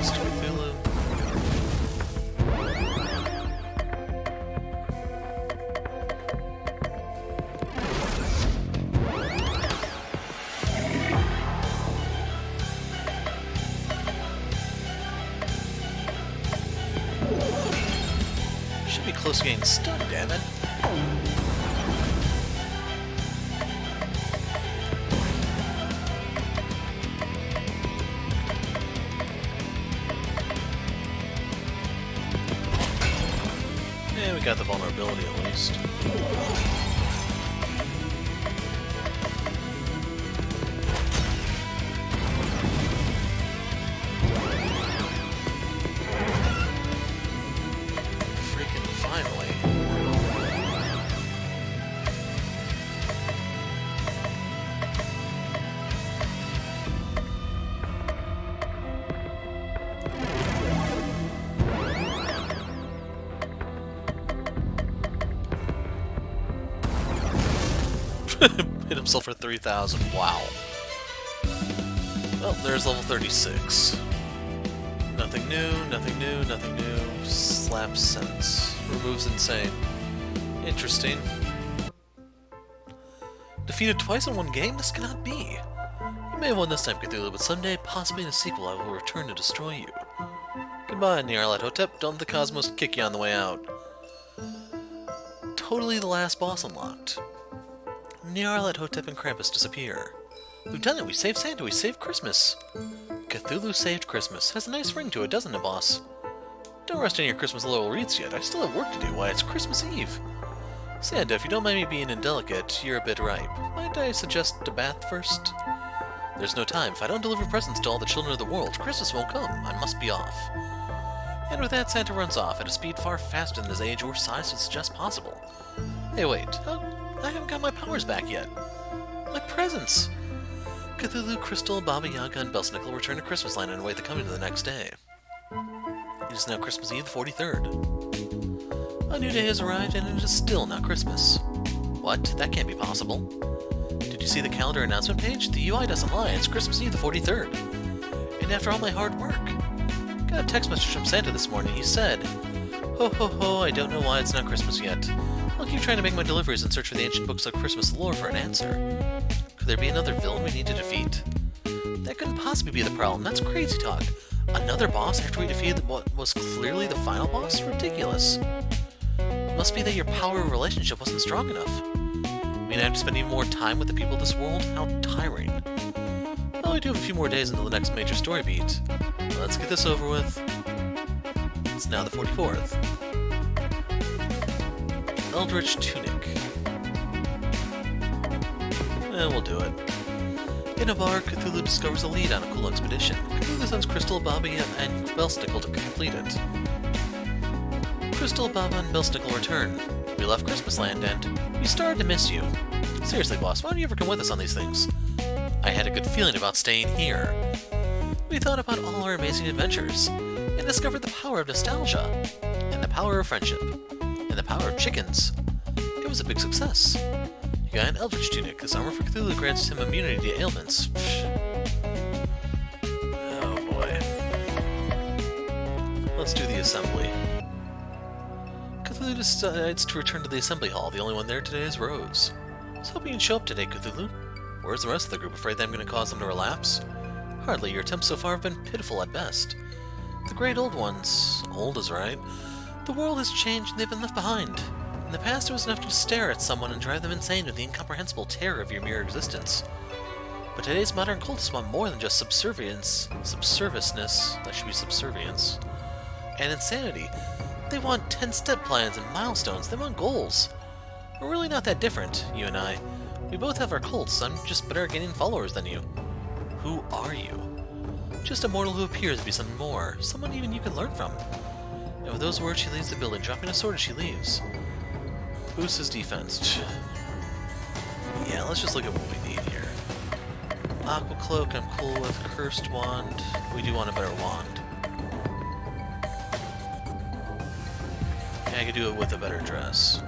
Cthulhu. Should be close to getting stunned, damn it. Yeah, we got the vulnerability at least. Freaking finally. Hit himself for 3,000. Wow. Well, there's level 36. Nothing new, nothing new, nothing new. Slap sense. Removes insane. Interesting. Defeated twice in one game? This cannot be. You may have won this time, Cthulhu, but someday, possibly in a sequel, I will return to destroy you. Goodbye, Nyarlathotep. Don't let the cosmos kick you on the way out. Totally the last boss unlocked. Nyarlathotep and Krampus disappear. We've done it! We saved Santa! We saved Christmas! Cthulhu saved Christmas. Has a nice ring to it, doesn't it, boss? Don't rest on your Christmas laurel wreaths yet. I still have work to do. Why, it's Christmas Eve! Santa, if you don't mind me being indelicate, you're a bit ripe. Might I suggest a bath first? There's no time. If I don't deliver presents to all the children of the world, Christmas won't come. I must be off. And with that, Santa runs off at a speed far faster than his age or size would suggest possible. Hey, wait. I haven't got my powers back yet. My presents! Cthulhu, Crystal, Baba Yaga, and Belsnickel return to Christmas Land and await the coming of the next day. It is now Christmas Eve, the 43rd. A new day has arrived, and it is still not Christmas. What? That can't be possible. Did you see the calendar announcement page? The UI doesn't lie, it's Christmas Eve, the 43rd. And after all my hard work. Got a text message from Santa this morning. He said, "Ho ho ho, I don't know why it's not Christmas yet. I'll keep trying to make my deliveries and search for the ancient books of Christmas lore for an answer. Could there be another villain we need to defeat? That couldn't possibly be the problem. That's crazy talk. Another boss after we defeated what was clearly the final boss? Ridiculous. It must be that your power of relationship wasn't strong enough. I mean, I have to spend even more time with the people of this world? How tiring. Well, we do have a few more days until the next major story beat. Let's get this over with. It's now the 44th. Eldritch Tunic. We'll do it. In a bar, Cthulhu discovers a lead on a cool expedition. Cthulhu sends Crystal, Baba, and Belsnickel to complete it. Crystal, Baba, and Belsnickel return. We left Christmas Land and we started to miss you. Seriously, boss, why don't you ever come with us on these things? I had a good feeling about staying here. We thought about all our amazing adventures, and discovered the power of nostalgia, and the power of friendship, and the power of chickens. It was a big success. You got an Eldritch Tunic. This armor for Cthulhu grants him immunity to ailments. Oh boy. Let's do the assembly. Cthulhu decides to return to the assembly hall. The only one there today is Rose. I was hoping you'd show up today, Cthulhu. Where's the rest of the group? Afraid that I'm going to cause them to relapse? Hardly. Your attempts so far have been pitiful at best. The great old ones. Old is right. The world has changed and they've been left behind. In the past, it was enough to stare at someone and drive them insane with the incomprehensible terror of your mere existence. But today's modern cultists want more than just subservience. Subserviciousness. That should be subservience. And insanity. They want 10-step plans and milestones. They want goals. We're really not that different, you and I. We both have our cults. I'm just better at gaining followers than you. Who are you? Just a mortal who appears to be something more. Someone even you can learn from. And with those words, she leaves the building, dropping a sword as she leaves. Boosts his defense. Yeah, let's just look at what we need here. Aqua Cloak, I'm cool with. Cursed Wand. We do want a better wand. I could do it with a better dress.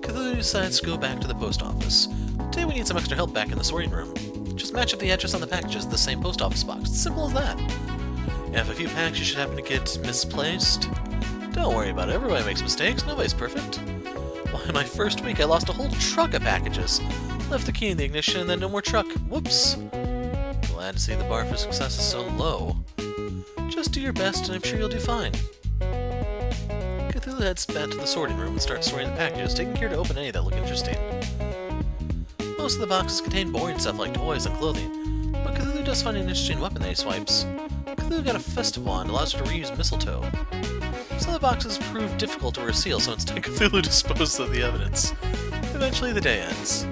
Cthulhu decides to go back to the post office. Today we need some extra help back in the sorting room. Just match up the address on the packages to the same post office box. It's simple as that. And if a few packs you should happen to get misplaced, don't worry about it. Everybody makes mistakes. Nobody's perfect. Why, my first week I lost a whole truck of packages. Left the key in the ignition and then no more truck. Whoops. Glad to see the bar for success is so low. Just do your best and I'm sure you'll do fine. Cthulhu heads back to the sorting room and starts sorting the packages, taking care to open any that look interesting. Most of the boxes contain boring stuff like toys and clothing, but Cthulhu does find an interesting weapon that he swipes. Cthulhu got a festive wand, allows her to reuse mistletoe. Some of the boxes prove difficult to reseal, so instead Cthulhu disposes of the evidence. Eventually the day ends.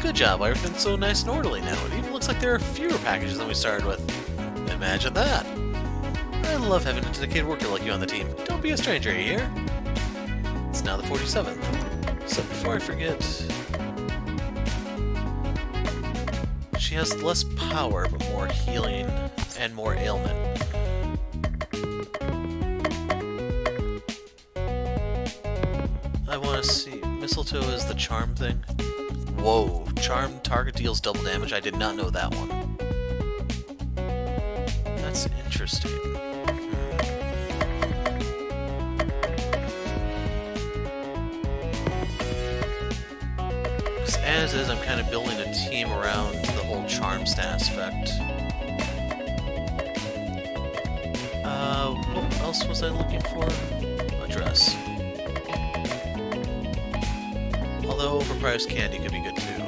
Good job, everything's so nice and orderly now. It even looks like there are fewer packages than we started with. Imagine that! I love having a dedicated worker like you on the team. Don't be a stranger, you hear? It's now the 47th. So before I forget... She has less power, but more healing and more ailment. I want to see... Mistletoe is the charm thing. Whoa, charm target deals double damage? I did not know that one. That's interesting. Because as is, I'm kind of building a team around the whole charm stats effect. What else was I looking for? A dress. Although overpriced candy could be good too.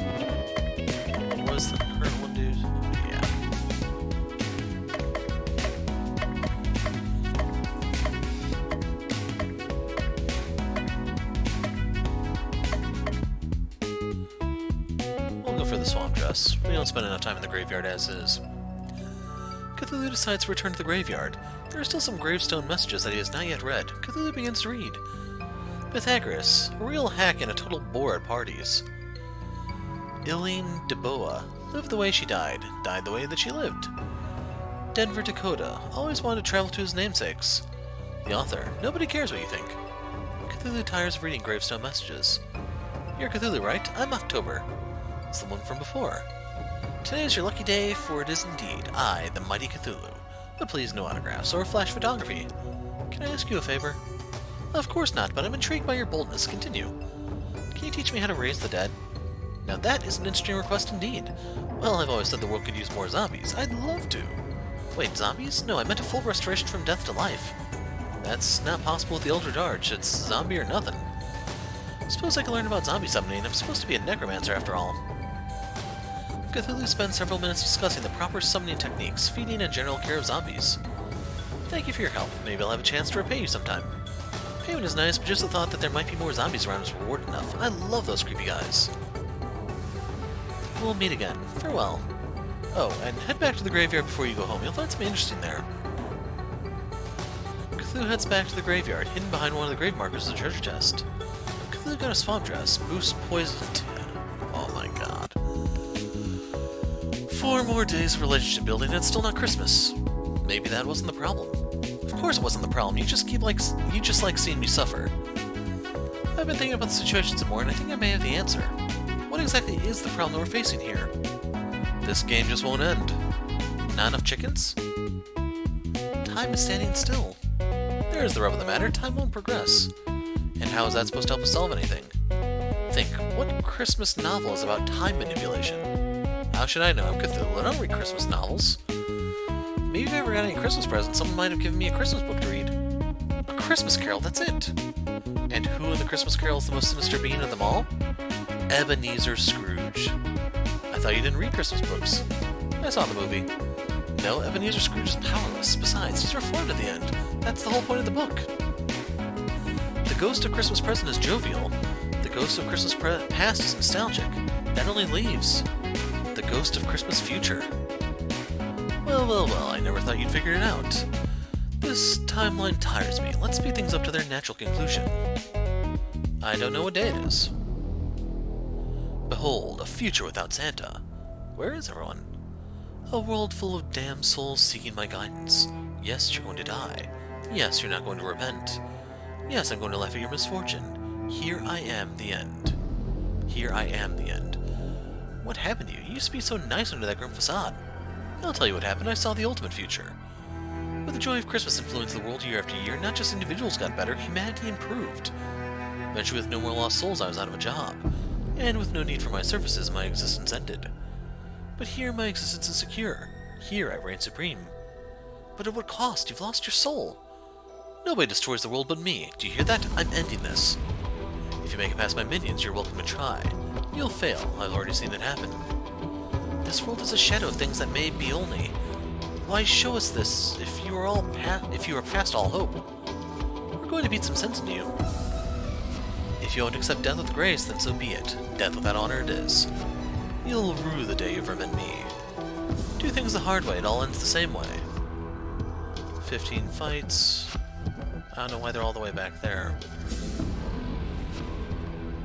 What was the current one, dude? Yeah. We'll go for the swamp dress. We don't spend enough time in the graveyard as is. Cthulhu decides to return to the graveyard. There are still some gravestone messages that he has not yet read. Cthulhu begins to read. Pythagoras, a real hack and a total bore at parties. Eileen DeBoa, lived the way she died the way that she lived. Denver, Dakota, always wanted to travel to his namesakes. The author, nobody cares what you think. Cthulhu tires of reading gravestone messages. You're Cthulhu, right? I'm October. It's the one from before. Today is your lucky day, for it is indeed I, the mighty Cthulhu. But please no autographs or flash photography. Can I ask you a favor? Of course not, but I'm intrigued by your boldness. Continue. Can you teach me how to raise the dead? Now that is an interesting request indeed. Well, I've always said the world could use more zombies. I'd love to. Wait, zombies? No, I meant a full restoration from death to life. That's not possible with the Eldritch Arch. It's zombie or nothing. Suppose I can learn about zombie summoning. I'm supposed to be a necromancer after all. Cthulhu spends several minutes discussing the proper summoning techniques, feeding, and general care of zombies. Thank you for your help. Maybe I'll have a chance to repay you sometime. Payment is nice, but just the thought that there might be more zombies around is reward enough. I love those creepy guys. We'll meet again. Farewell. Oh, and head back to the graveyard before you go home. You'll find something interesting there. Cthulhu heads back to the graveyard, hidden behind one of the grave markers of the treasure chest. Cthulhu got a swamp dress, boost poison. Oh my god. 4 more days of relationship building and it's still not Christmas. Maybe that wasn't the problem. Of course it wasn't the problem. You just like seeing me suffer. I've been thinking about the situation some more, and I think I may have the answer. What exactly is the problem that we're facing here? This game just won't end. Not enough chickens? Time is standing still. There's the rub of the matter. Time won't progress. And how is that supposed to help us solve anything? Think, what Christmas novel is about time manipulation? How should I know? I'm Cthulhu. I don't read Christmas novels. Maybe if I ever got any Christmas presents, someone might have given me a Christmas book to read. A Christmas Carol, that's it! And who in the Christmas Carol is the most sinister being of them all? Ebenezer Scrooge. I thought you didn't read Christmas books. I saw the movie. No, Ebenezer Scrooge is powerless. Besides, he's reformed at the end. That's the whole point of the book. The ghost of Christmas present is jovial. The ghost of Christmas past is nostalgic. That only leaves the ghost of Christmas future. Well, I never thought you'd figure it out. This timeline tires me. Let's speed things up to their natural conclusion. I don't know what day it is. Behold, a future without Santa. Where is everyone? A world full of damned souls seeking my guidance. Yes, you're going to die. Yes, you're not going to repent. Yes, I'm going to laugh at your misfortune. Here I am, the end. Here I am, the end. What happened to you? You used to be so nice under that grim facade. I'll tell you what happened. I saw the ultimate future. With the joy of Christmas influencing the world year after year, not just individuals got better, humanity improved. Eventually, with no more lost souls, I was out of a job. And with no need for my services, my existence ended. But here, my existence is secure. Here, I reign supreme. But at what cost? You've lost your soul. Nobody destroys the world but me. Do you hear that? I'm ending this. If you make it past my minions, you're welcome to try. You'll fail. I've already seen it happen. This world is a shadow of things that may be only. Why show us this if you are past all hope? We're going to beat some sense into you. If you won't accept death with grace, then so be it. Death without honor it is. You'll rue the day you vermin me. Do things the hard way, it all ends the same way. 15 fights. I don't know why they're all the way back there.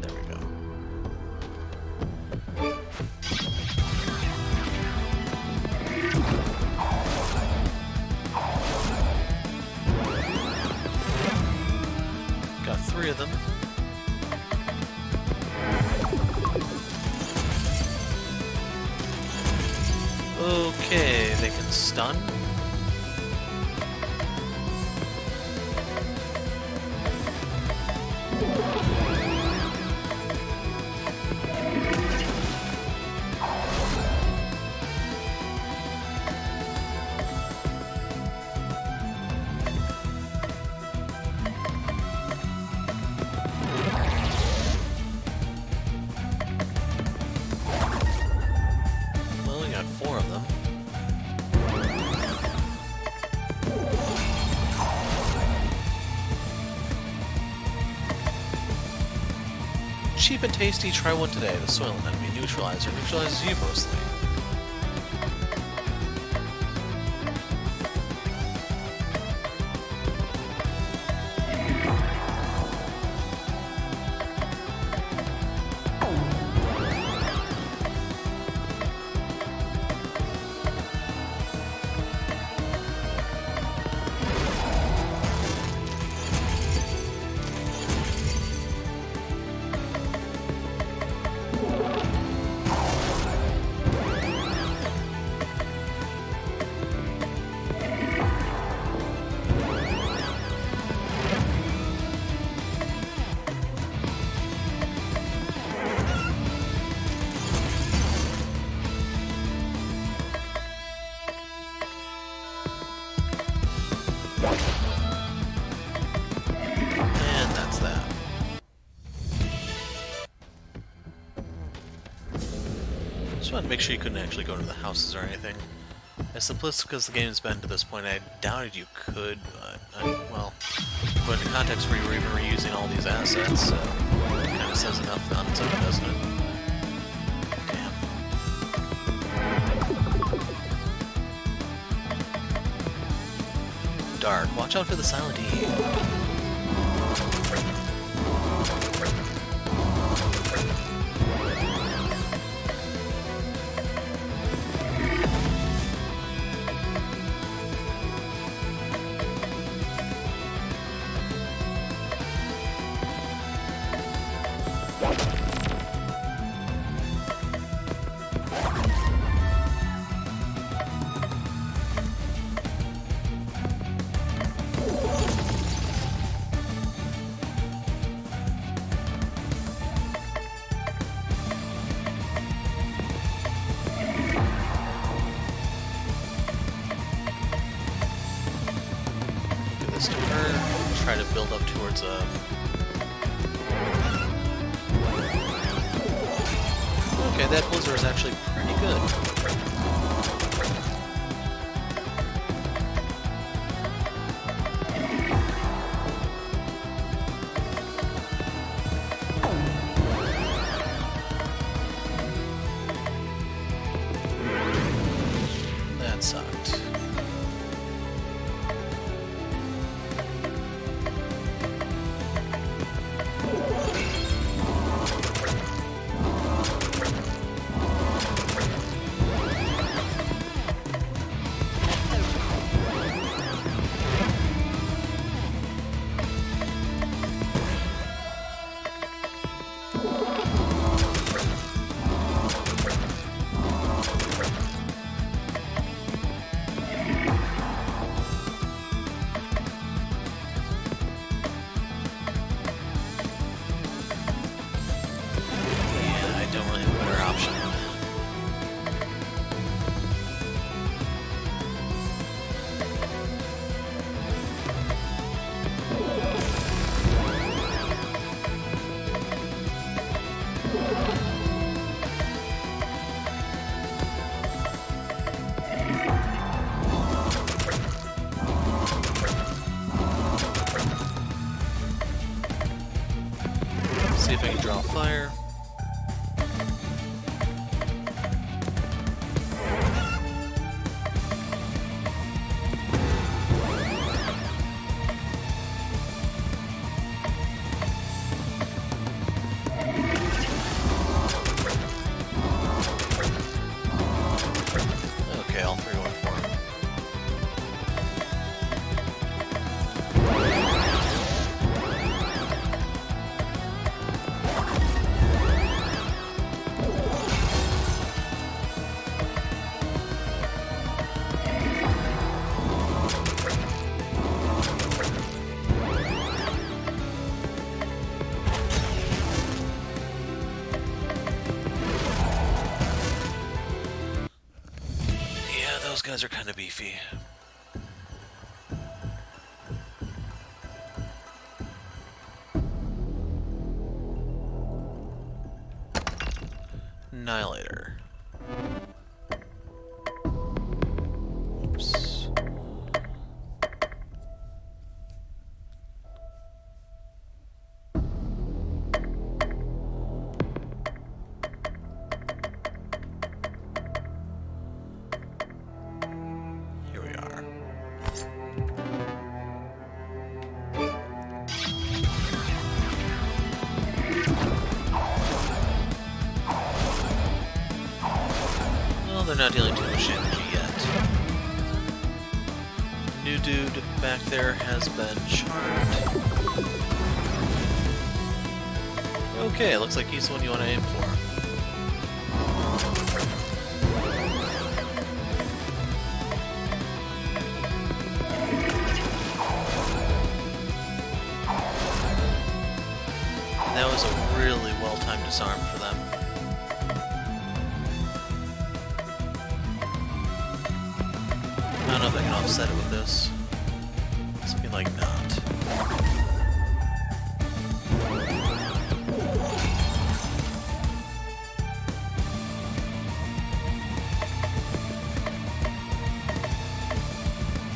There we go. Got 3 of them. Okay, they can stun. Cheap and tasty, try one today. The Soylent Enemy Neutralizer neutralizes you mostly. Just wanted to make sure you couldn't actually go into the houses or anything. As simplistic as the game's been to this point, I doubted you could, but, well, put into context where you were even reusing all these assets, so it kind of says enough on its own, doesn't it? Damn. Dark. Watch out for the silent E. Try to build up towards a... Okay, that blizzard is actually pretty good. That sucked. See if I can draw fire. Okay, all three went for him. Those guys are kind of beefy. Annihilator. Oops. They're not dealing too much energy yet. New dude back there has been charmed. Okay, looks like he's the one you want to aim for. That was a really well-timed disarm for them. I don't know if I can offset it with this. Something like not.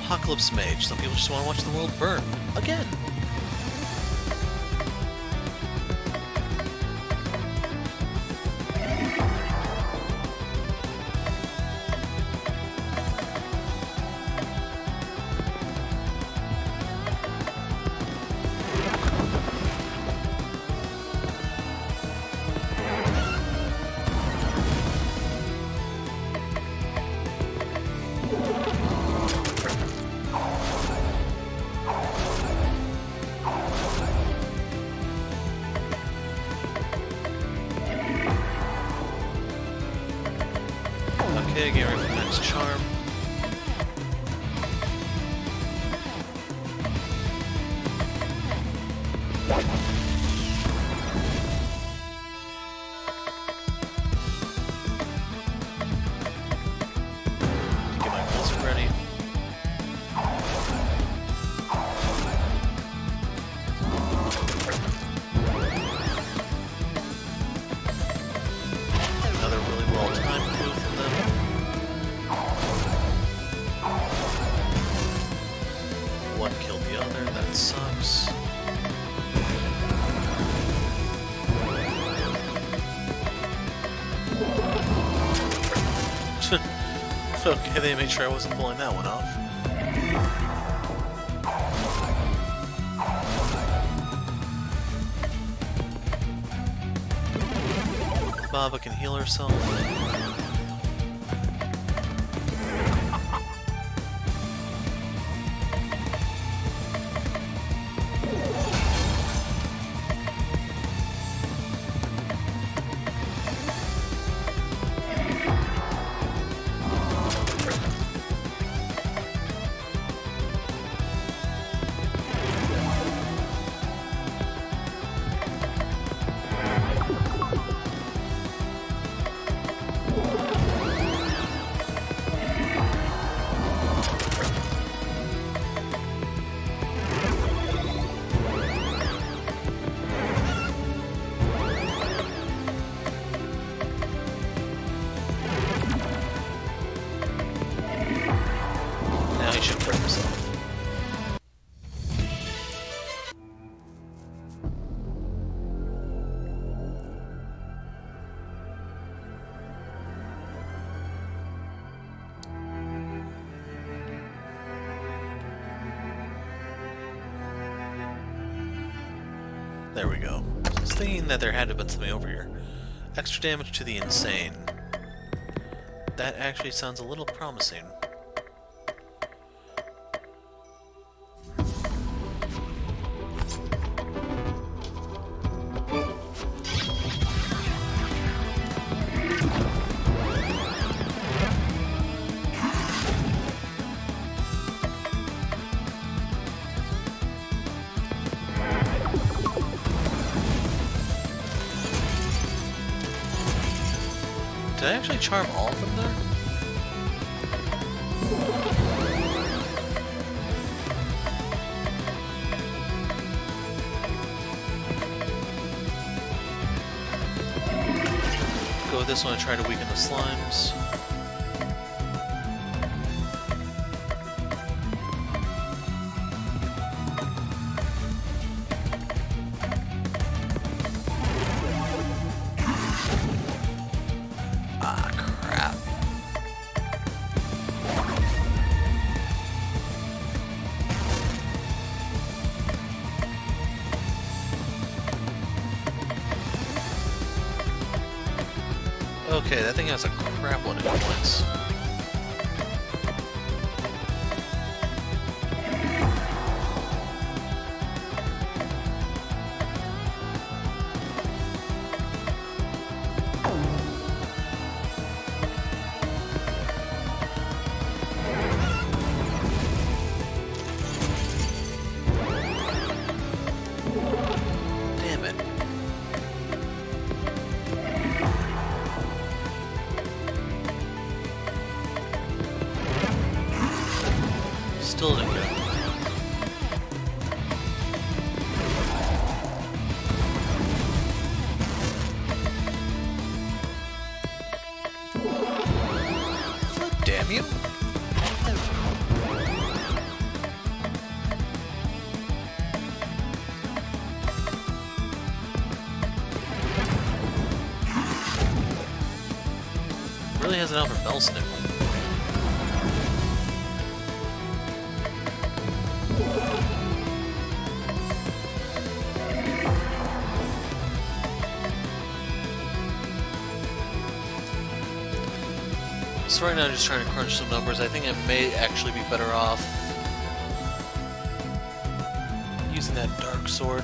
apocalypse mage. Some people just want to watch the world burn. Again. Okay, get ready for the next charm. Get my blizzard ready. Another really well-timed move from them. One killed the other, that sucks. Okay, they made sure I wasn't pulling that one off. Baba can heal herself. Now he should kill himself. There we go. I was thinking that there had to have been something over here. Extra damage to the insane. That actually sounds a little promising. Did I actually charm all of them there? Go with this one and try to weaken the slimes. Ah, crap. Okay, that thing has a crap load of hit points. Damn it. Still didn't get it. Damn you. really has it out for Bell Snoop. So right now I'm just trying to crunch some numbers. I think I may actually be better off using that dark sword.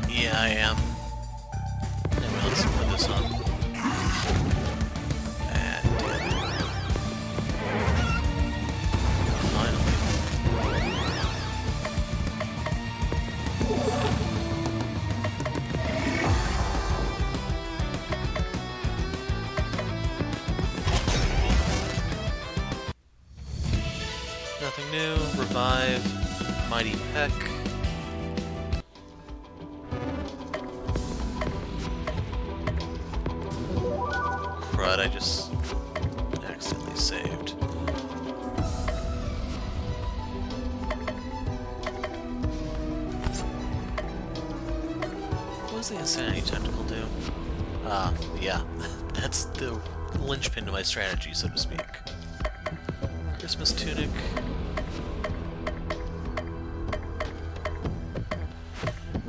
Yeah, I am. Anyway, let's put this on. And finally. Nothing new. Revive. Mighty Peck. Crud, I just accidentally saved. What does the Insanity Tentacle do? Yeah. That's the linchpin to my strategy, so to speak. Christmas Tunic.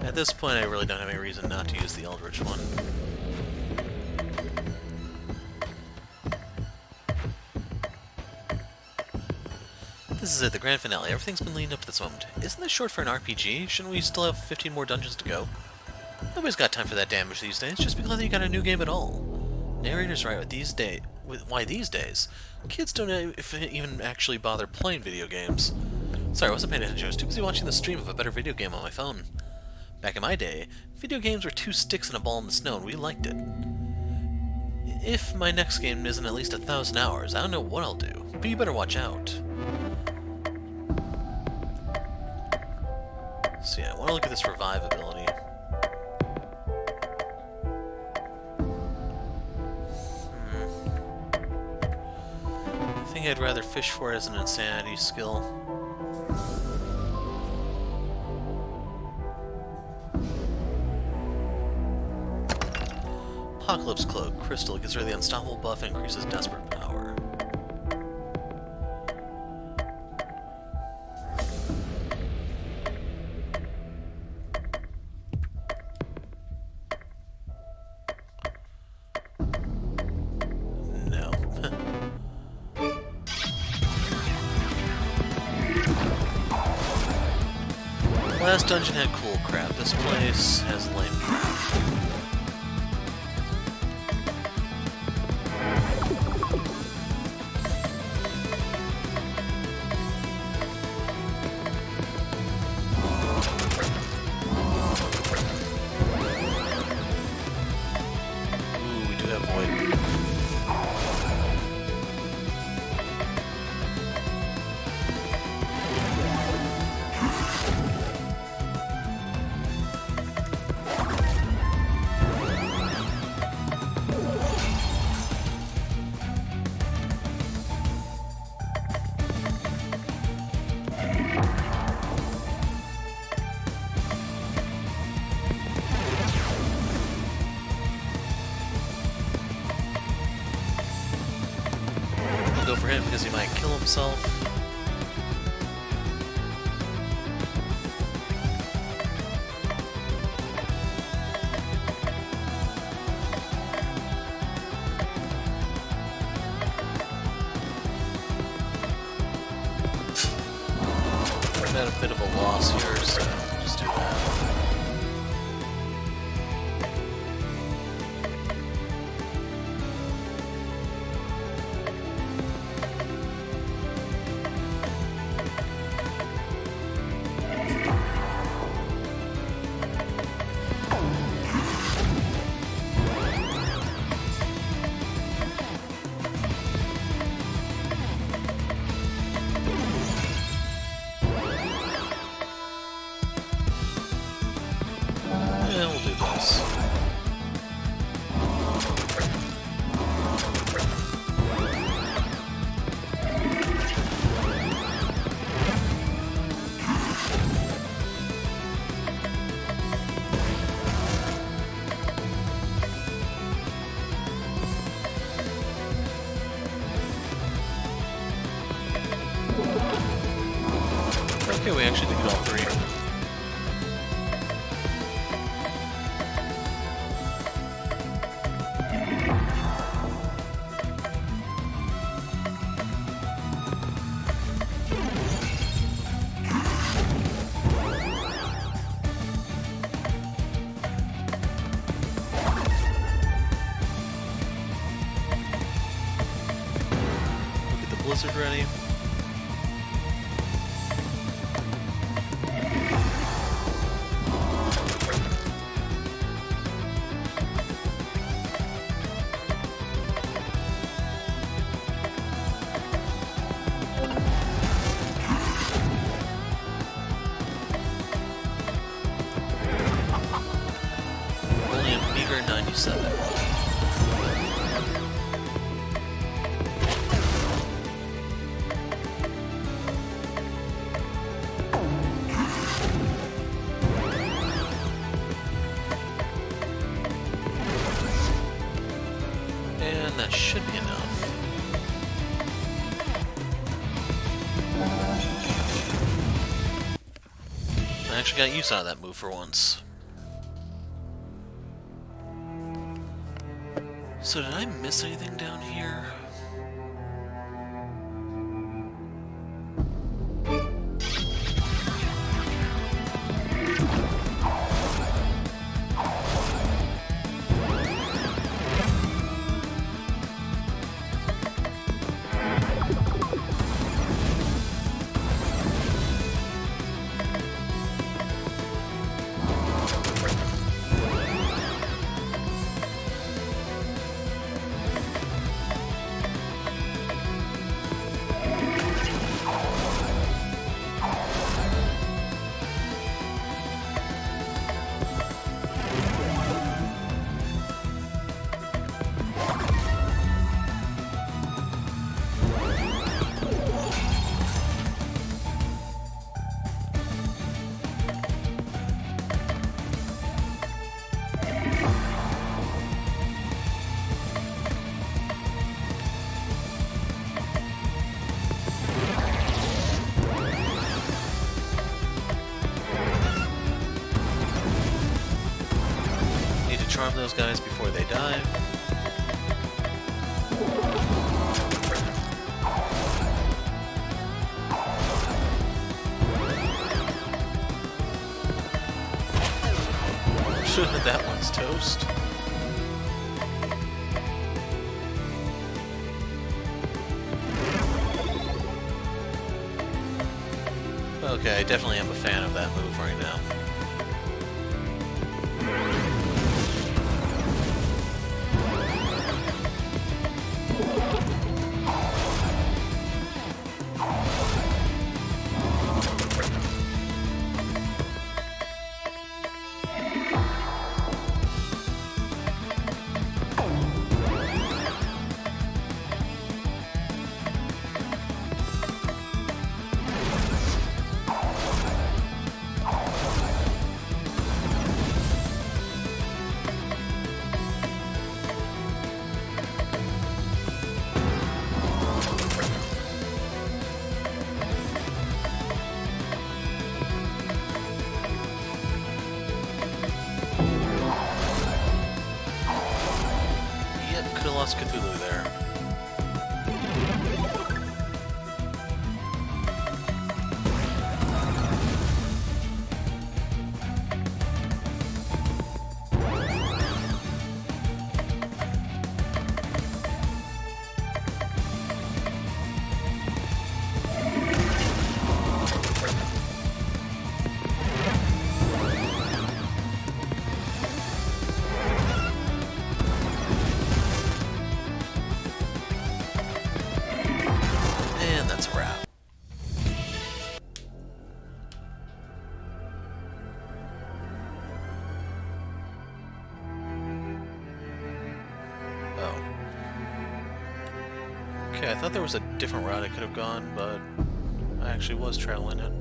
At this point, I really don't have any reason not to use the Eldritch one. This is it, the grand finale. Everything's been leading up to this moment. Isn't this short for an RPG? Shouldn't we still have 15 more dungeons to go? Nobody's got time for that damage these days, just because you got a new game at all. Narrator's right why these days? Kids don't even actually bother playing video games. Sorry, I wasn't paying attention. I was too busy watching the stream of a better video game on my phone. Back in my day, video games were 2 sticks and a ball in the snow, and we liked it. If my next game isn't at least 1,000 hours, I don't know what I'll do, but you better watch out. So yeah, I want to look at this revive ability. I think I'd rather fish for it as an insanity skill. Apocalypse Cloak. Crystal gives her the unstoppable buff and increases desperate power. No. Last dungeon had cool crap. This place has lame crap. Go for him because he might kill himself. We're at a bit of a loss here, so just do that. we actually did get all three. Blizzard ready. Only a meager 97. That should be enough. I actually got use out of that move for once. So did I miss anything down here? Charm those guys before they die. That one's toast. Okay, I definitely am a fan of that move right now. Lost Cthulhu there. Okay, I thought there was a different route I could have gone, but I actually was traveling it.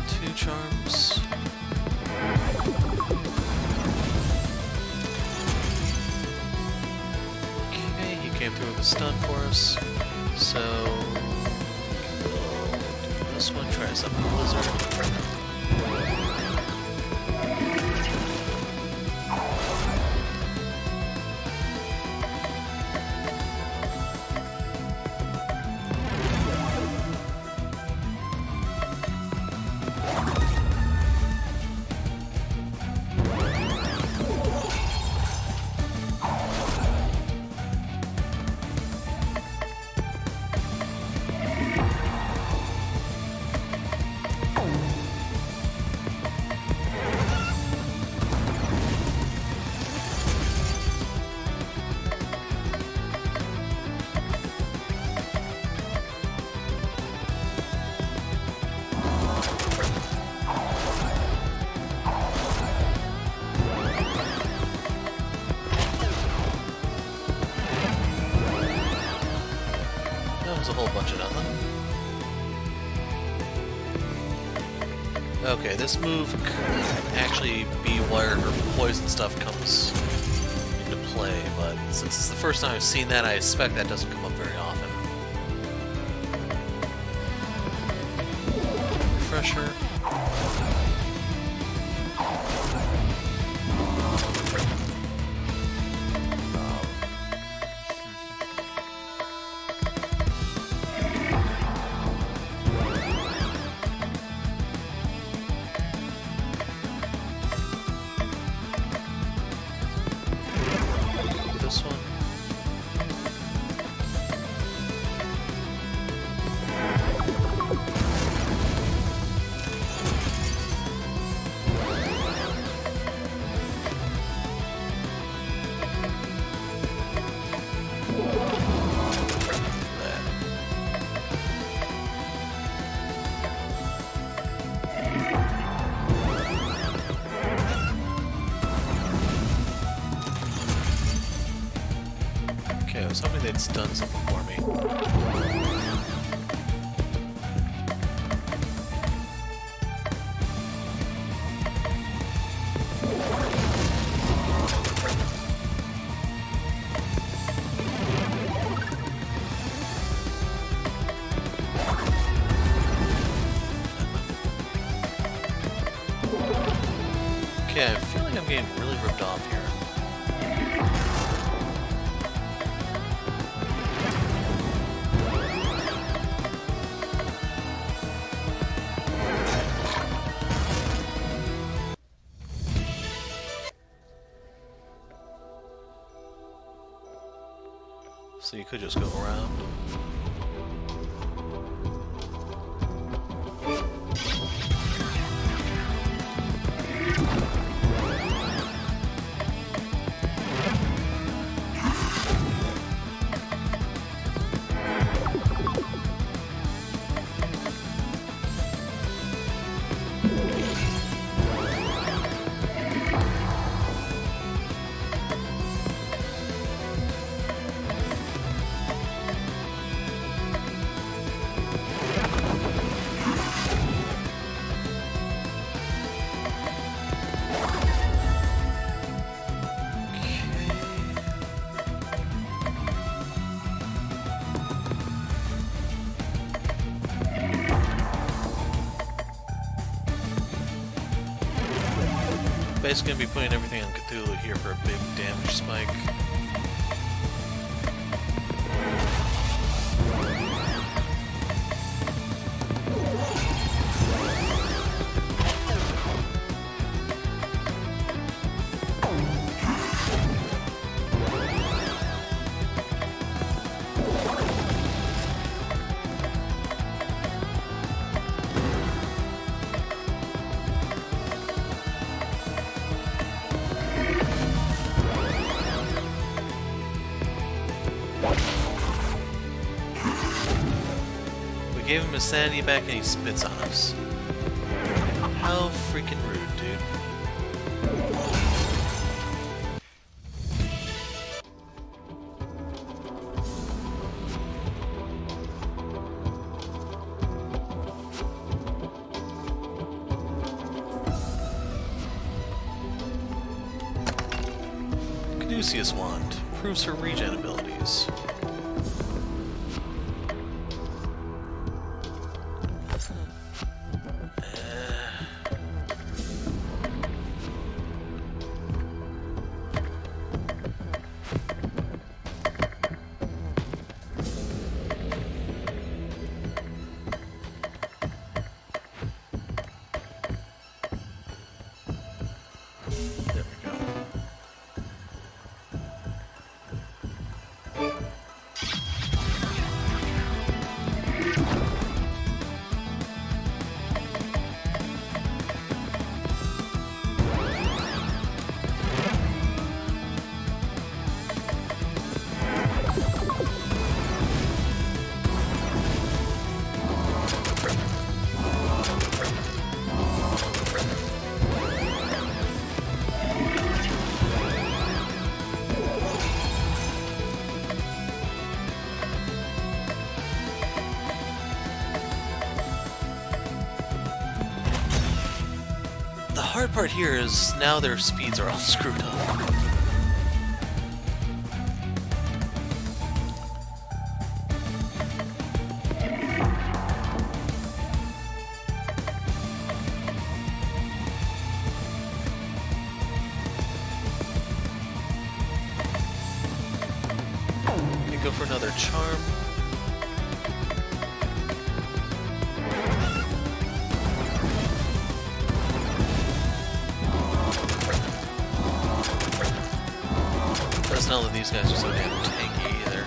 Two charms. a stun for us. So we'll do this one, try us up a blizzard. A whole bunch of nothing. Okay, this move could actually be where her poison stuff comes into play, but since it's the first time I've seen that, I expect that doesn't come up very often. Refresher. This one. Okay, I was hoping they'd stun something for me. Okay, I feel like I'm getting really ripped off here. So you could just go around. Basically gonna be putting everything on Cthulhu here for a big damage spike. Gave him his sanity back and he spits on us. How freaking rude, dude. Caduceus Wand improves her regen abilities. There we go. The hard part here is now their speeds are all screwed up. Go for another charm. Doesn't know that these guys are so damn tanky either.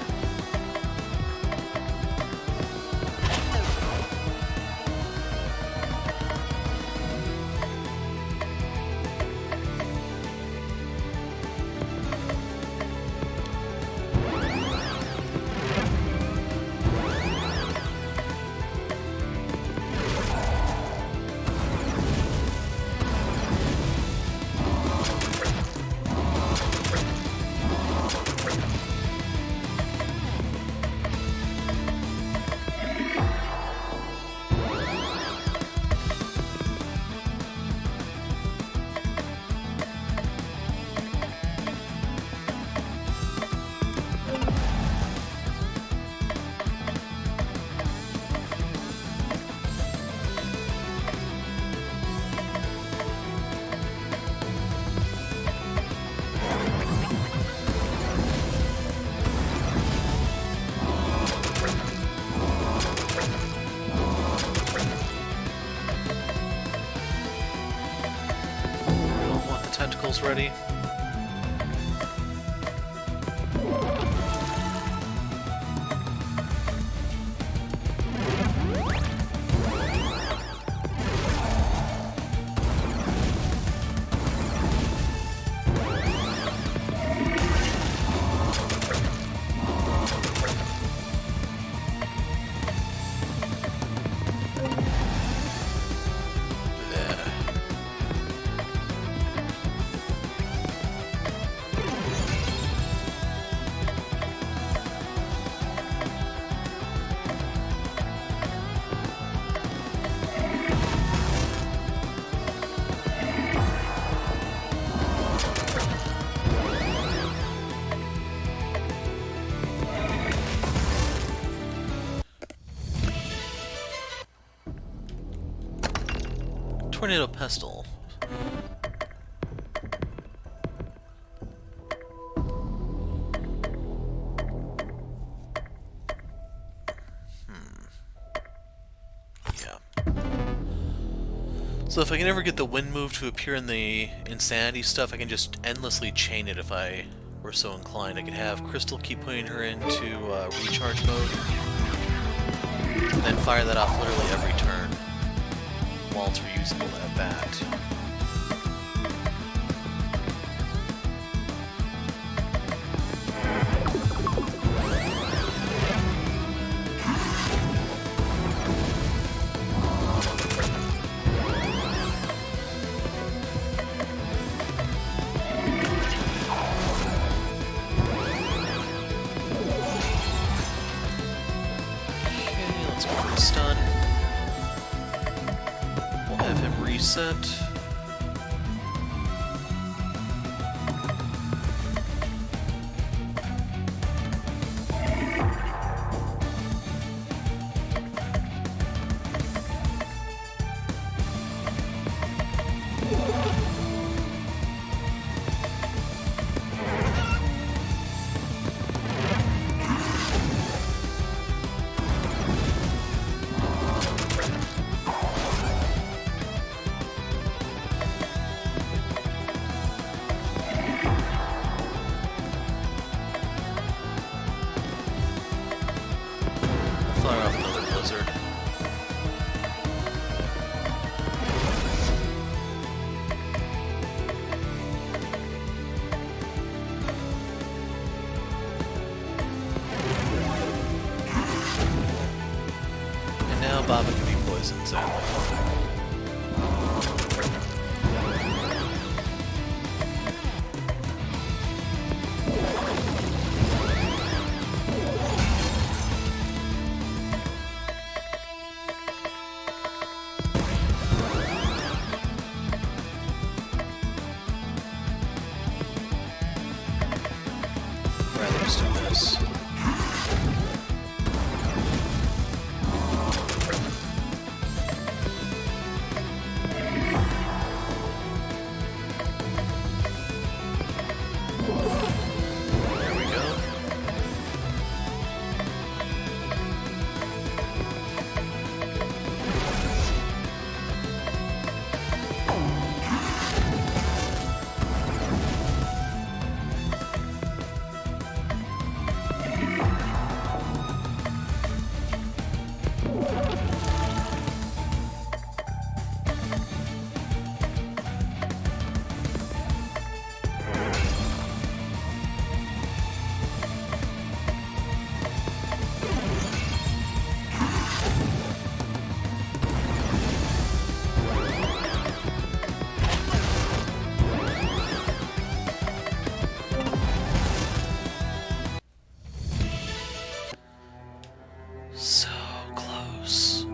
Tentacles ready. Tornado Pestle. Yeah. So if I can ever get the wind move to appear in the insanity stuff, I can just endlessly chain it if I were so inclined. I could have Crystal keep putting her into recharge mode, and then fire that off literally every turn while it's reusable at bat. Okay, let's go for a stun. We'll have him reset. Baba can be poisoned, sadly. Rather just do this. There we go. So close.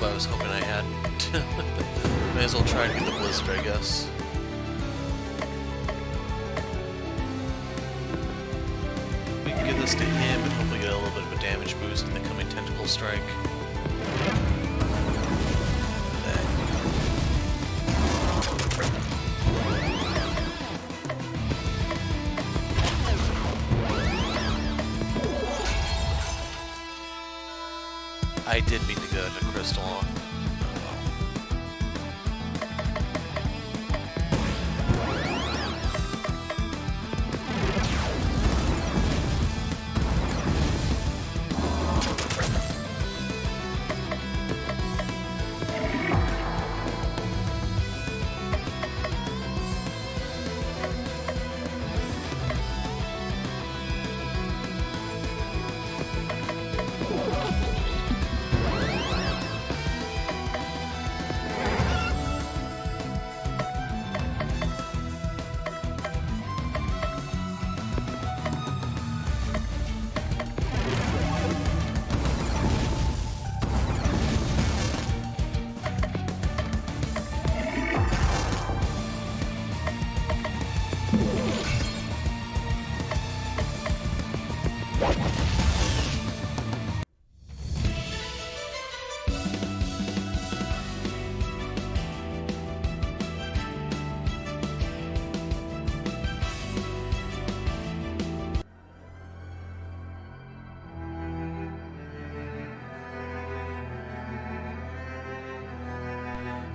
I was hoping I had. May as well try to get the blizzard, I guess. We can give this to him and hopefully get a little bit of a damage boost in the coming tentacle strike. I did mean to go to Crystal on.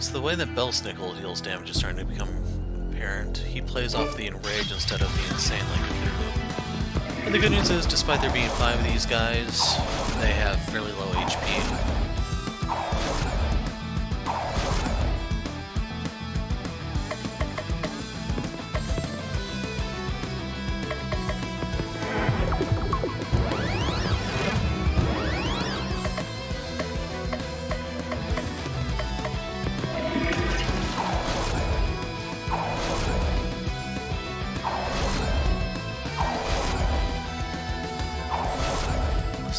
So the way that Bellsnickel deals damage is starting to become apparent. He plays off the enrage instead of the insane like Cthulhu. And the good news is, despite there being 5 of these guys, they have fairly low HP.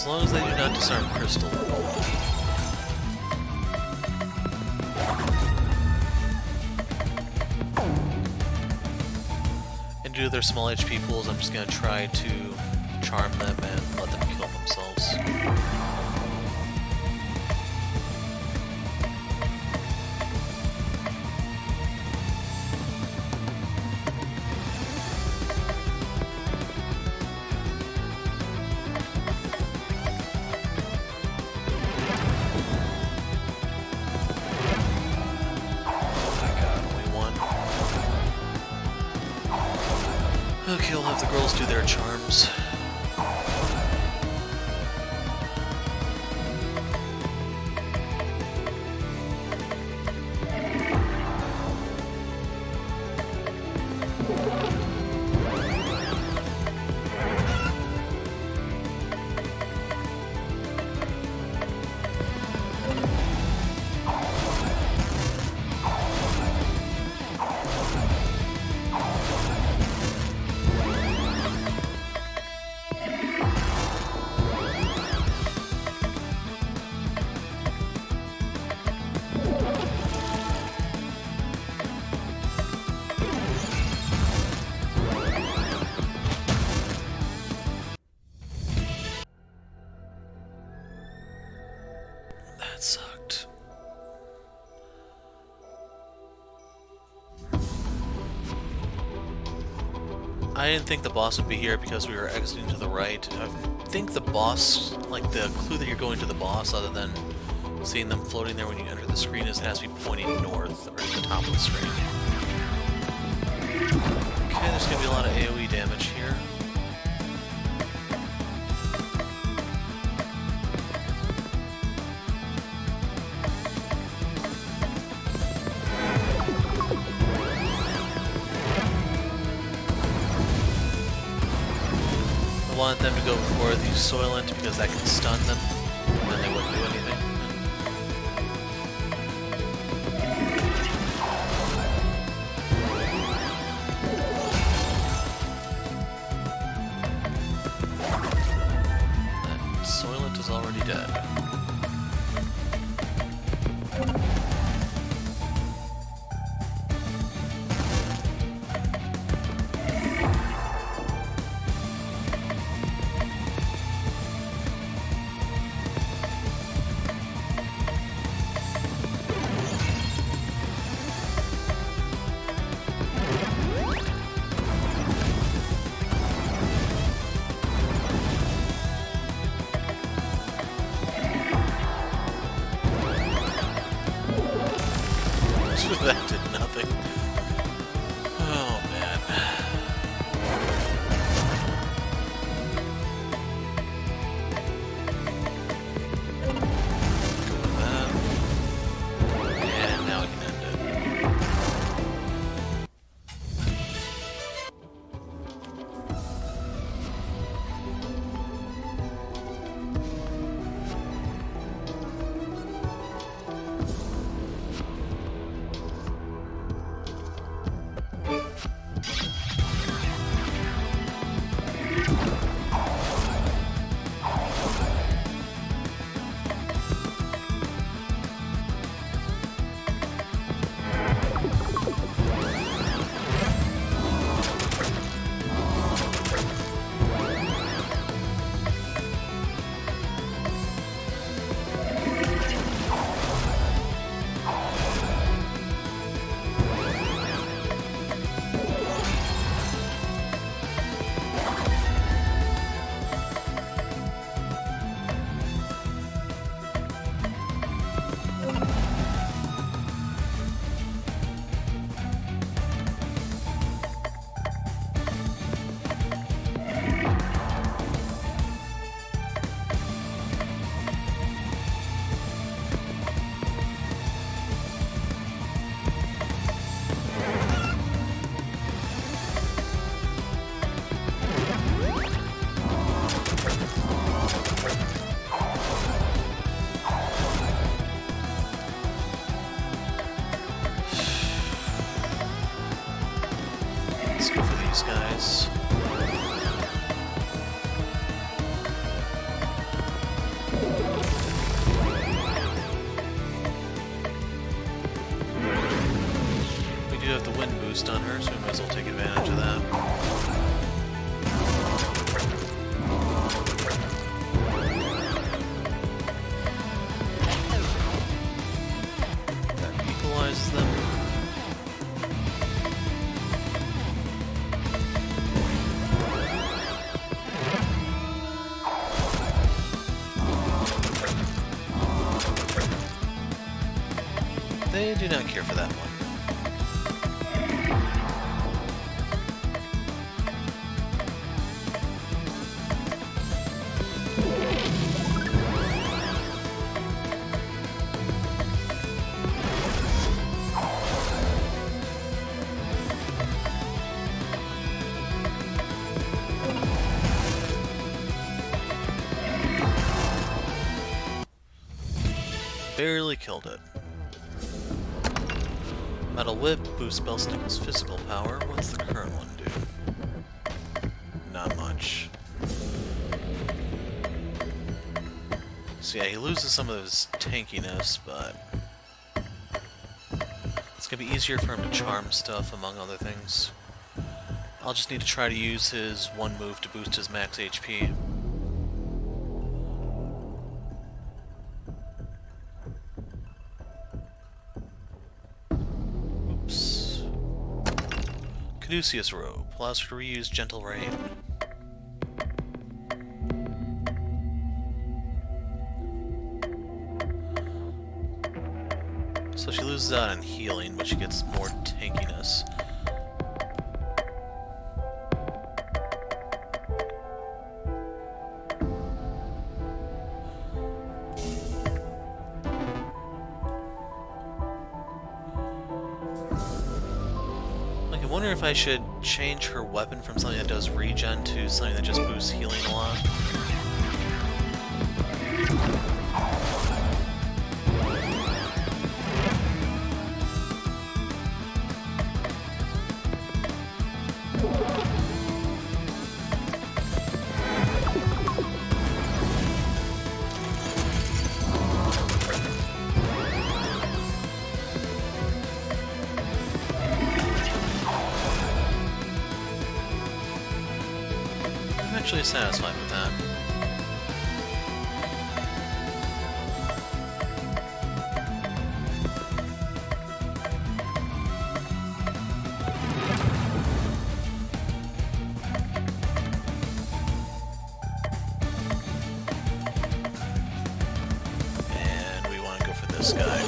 As long as they do not disarm Crystal. And due to their small HP pools, I'm just going to try to charm them and let them kill themselves. Okay, I'll have the girls do their charms. That sucked. I didn't think the boss would be here because we were exiting to the right. I think the boss, like the clue that you're going to the boss, other than seeing them floating there when you enter the screen, is it has to be pointing north, or at the top of the screen. Okay, there's going to be a lot of AoE damage here. I wanted them to go for the Soylent because that can stun them, and then they wouldn't do anything. That Soylent is already dead. I do not care for that one. Barely killed it. Metal Whip boosts Belsnickel's physical power. What's the current one do? Not much. So yeah, he loses some of his tankiness, but it's gonna be easier for him to charm stuff, among other things. I'll just need to try to use his one move to boost his max HP. Caduceus Robe allows her to reuse Gentle Rain. So she loses out on healing, but she gets more tankiness. I wonder if I should change her weapon from something that does regen to something that just boosts healing a lot. Actually satisfied with that. And we want to go for this guy.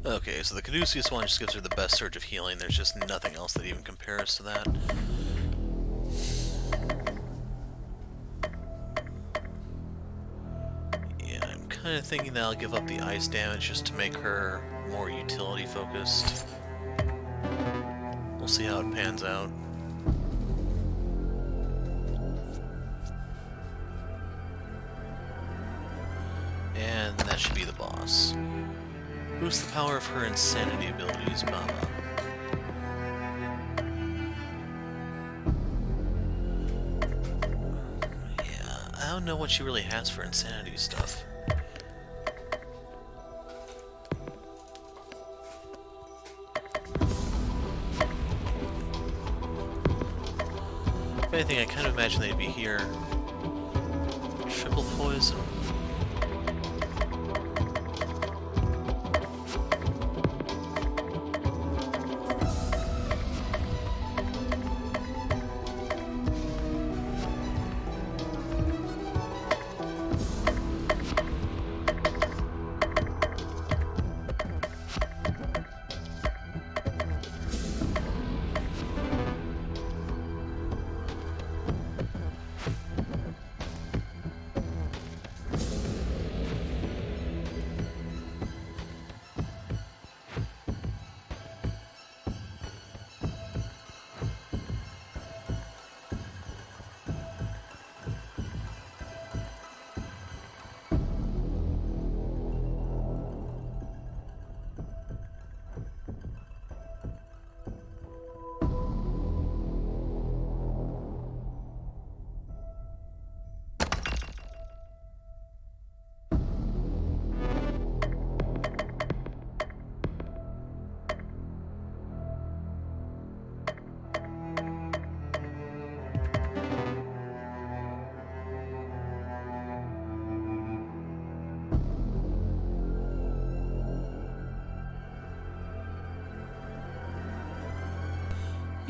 Okay, so the Caduceus one just gives her the best surge of healing. There's just nothing else that even compares to that. Yeah, I'm kind of thinking that I'll give up the ice damage just to make her more utility focused. We'll see how it pans out. And that should be the boss. Boost the power of her insanity abilities, Baba. Yeah, I don't know what she really has for insanity stuff. If anything, I kind of imagine they'd be here. Triple poison.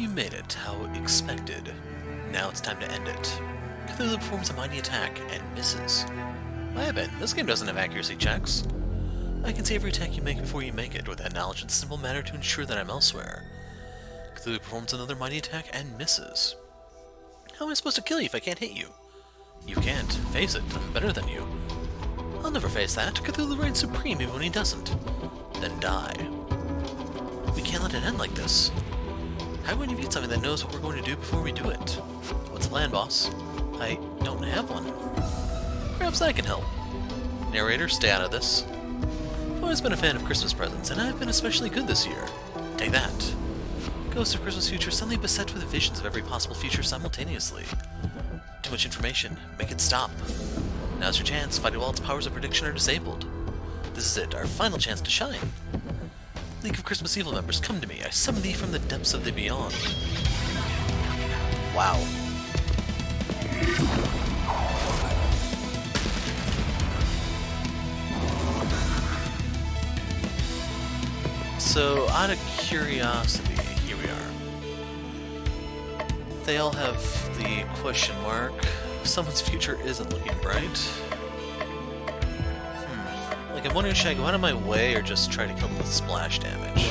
You made it, how expected. Now it's time to end it. Cthulhu performs a mighty attack and misses. Why haven't? This game doesn't have accuracy checks. I can see every attack you make before you make it. With that knowledge, it's a simple matter to ensure that I'm elsewhere. Cthulhu performs another mighty attack and misses. How am I supposed to kill you if I can't hit you? You can't. Face it, I'm better than you. I'll never face that. Cthulhu reigns supreme even when he doesn't. Then die. We can't let it end like this. How can we defeat something that knows what we're going to do before we do it? What's the plan, boss? I don't have one. Perhaps I can help. Narrator, stay out of this. I've always been a fan of Christmas presents, and I've been especially good this year. Take that. Ghosts of Christmas Future suddenly beset with visions of every possible future simultaneously. Too much information. Make it stop. Now's your chance. Fight it while its powers of prediction are disabled. This is it, our final chance to shine. League of Christmas Evil members, come to me. I summon thee from the depths of the beyond. Wow. So, out of curiosity, here we are. They all have the question mark. Someone's future isn't looking bright. Like, I'm wondering, should I go out of my way or just try to kill them with splash damage?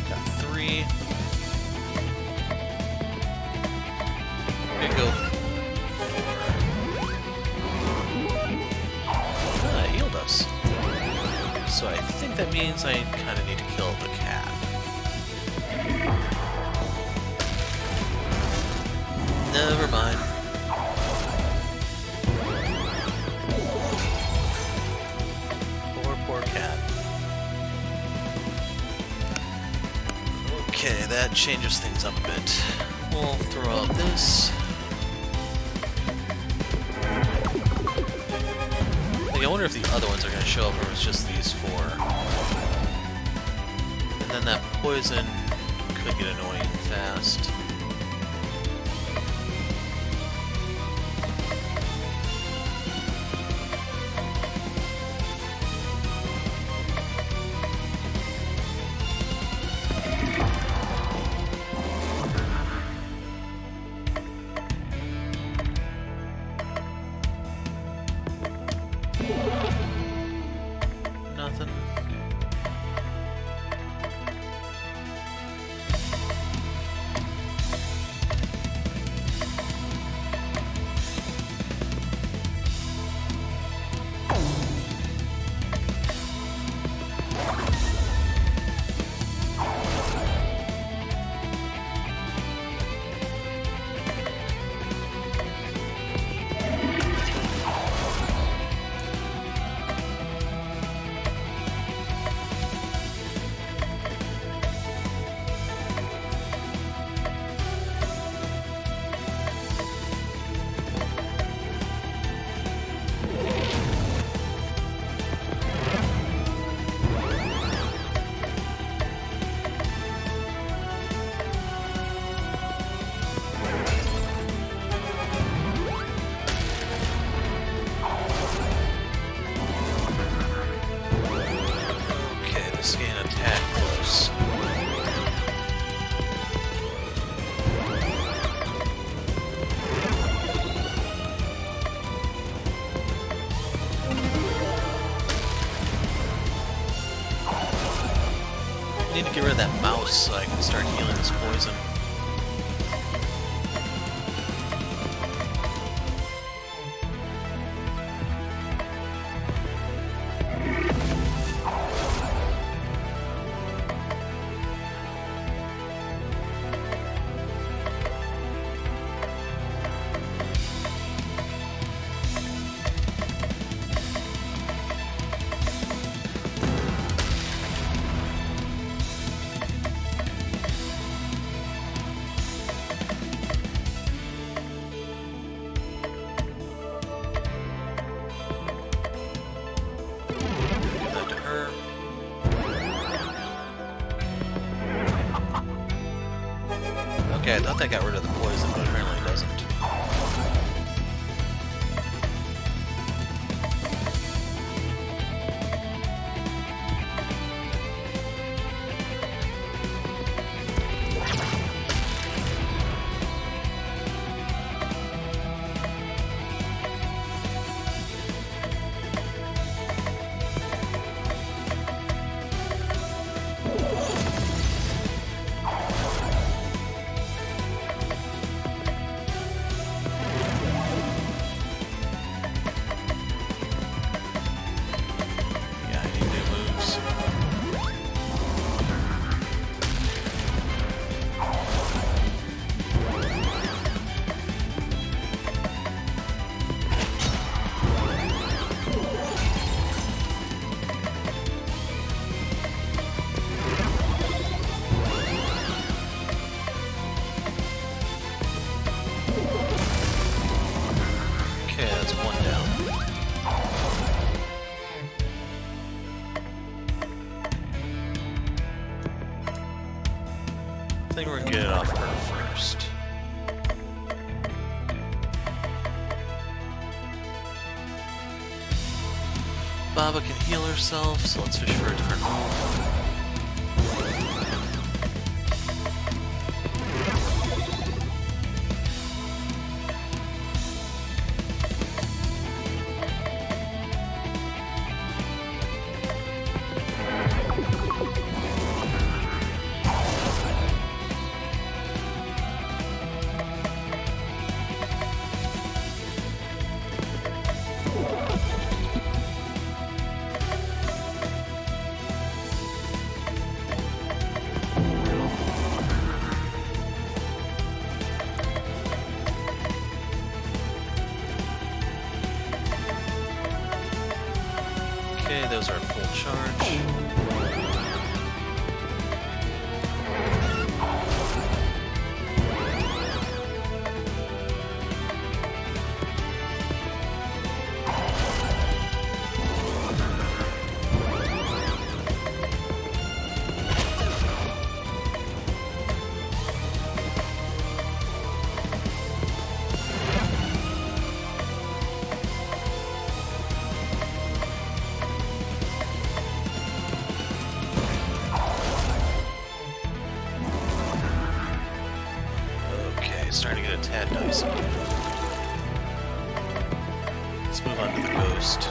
Got 3. I'm gonna go 4. Ah, it healed us. So I think that means I kind of need to kill the cat. Never mind. Poor cat. Okay, that changes things up a bit. We'll throw out this. Like, I wonder if the other ones are going to show up or it's just these 4. And then that poison could get annoying fast. Nothing. I need to get rid of that mouse so I can start healing this poison. Okay, I thought that got rid of the poison, but apparently it doesn't. Baba can heal herself, so let's fish for a different move. Okay, those are at full charge. Starting to get a tad dicey. Let's move on to the ghost.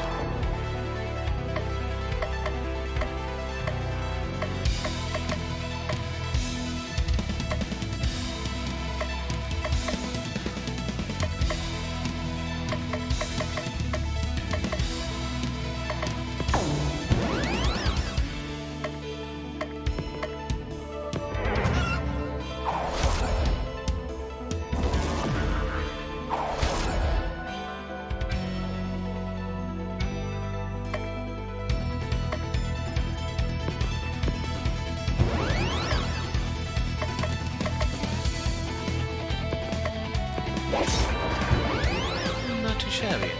Not too shabby.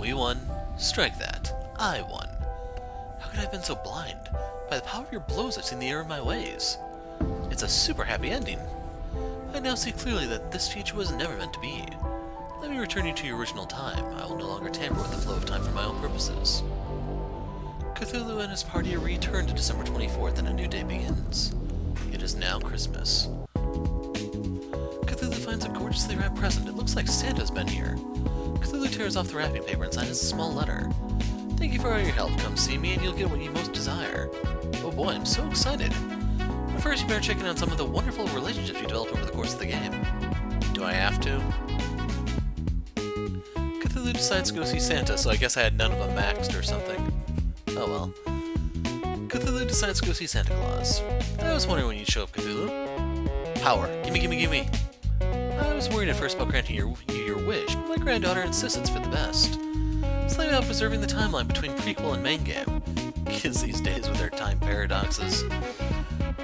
We won. Strike that. I won. How could I have been so blind? By the power of your blows, I've seen the error of my ways. It's a super happy ending. I now see clearly that this future was never meant to be. Let me return you to your original time. I will no longer tamper with the flow of time for my own purposes. Cthulhu and his party return to December 24th and a new day begins. It is now Christmas. Cthulhu finds a gorgeously wrapped present. It looks like Santa's been here. Cthulhu tears off the wrapping paper and signs a small letter. Thank you for all your help. Come see me and you'll get what you most desire. Oh boy, I'm so excited. But first you better check in on some of the wonderful relationships you developed over the course of the game. Do I have to? Cthulhu decides to go see Santa, so I guess I had none of them maxed or something. Oh well. Cthulhu decides to go see Santa Claus. I was wondering when you'd show up, Cthulhu. Power. Gimme, gimme, gimme. I was worried at first about granting you your wish, but my granddaughter insists it's for the best. Slightly about preserving the timeline between prequel and main game. Kids these days with their time paradoxes.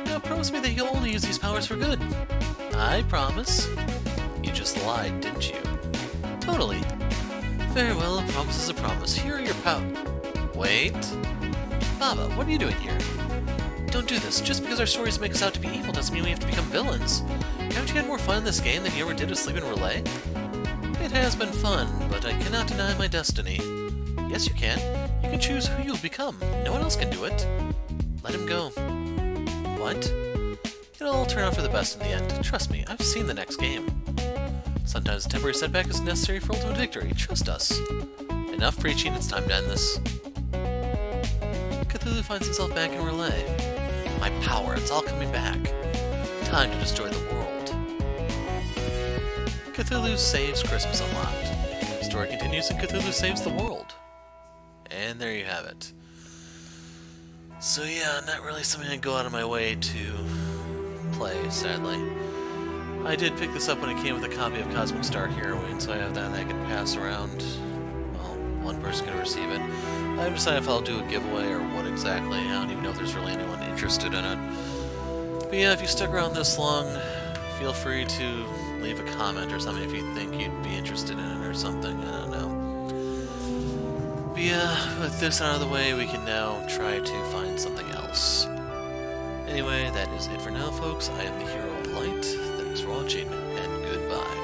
Now promise me that you'll only use these powers for good. I promise. You just lied, didn't you? Totally. Very well, a promise is a promise. Here are your Wait. Baba, what are you doing here? Don't do this. Just because our stories make us out to be evil doesn't mean we have to become villains. Haven't you had more fun in this game than you ever did with Sleep and Relay? It has been fun, but I cannot deny my destiny. Yes, you can. You can choose who you'll become. No one else can do it. Let him go. What? It'll all turn out for the best in the end. Trust me, I've seen the next game. Sometimes a temporary setback is necessary for ultimate victory. Trust us. Enough preaching, it's time to end this. Cthulhu finds himself back in Relay. My power, it's all coming back. Time to destroy the world. Cthulhu saves Christmas unlocked. The story continues and Cthulhu saves the world. And there you have it. So yeah, not really something I go out of my way to play, sadly. I did pick this up when it came with a copy of Cosmic Star Heroine, so I have that and I can pass around. Well, one person can receive it. I haven't decided if I'll do a giveaway or what exactly. I don't even know if there's really anyone interested in it. But yeah, if you stuck around this long, feel free to leave a comment or something if you think you'd be interested in it or something. I don't know. But yeah, with this out of the way, we can now try to find something else. Anyway, that is it for now, folks. I am the Hero of Light. Thanks for watching, and goodbye.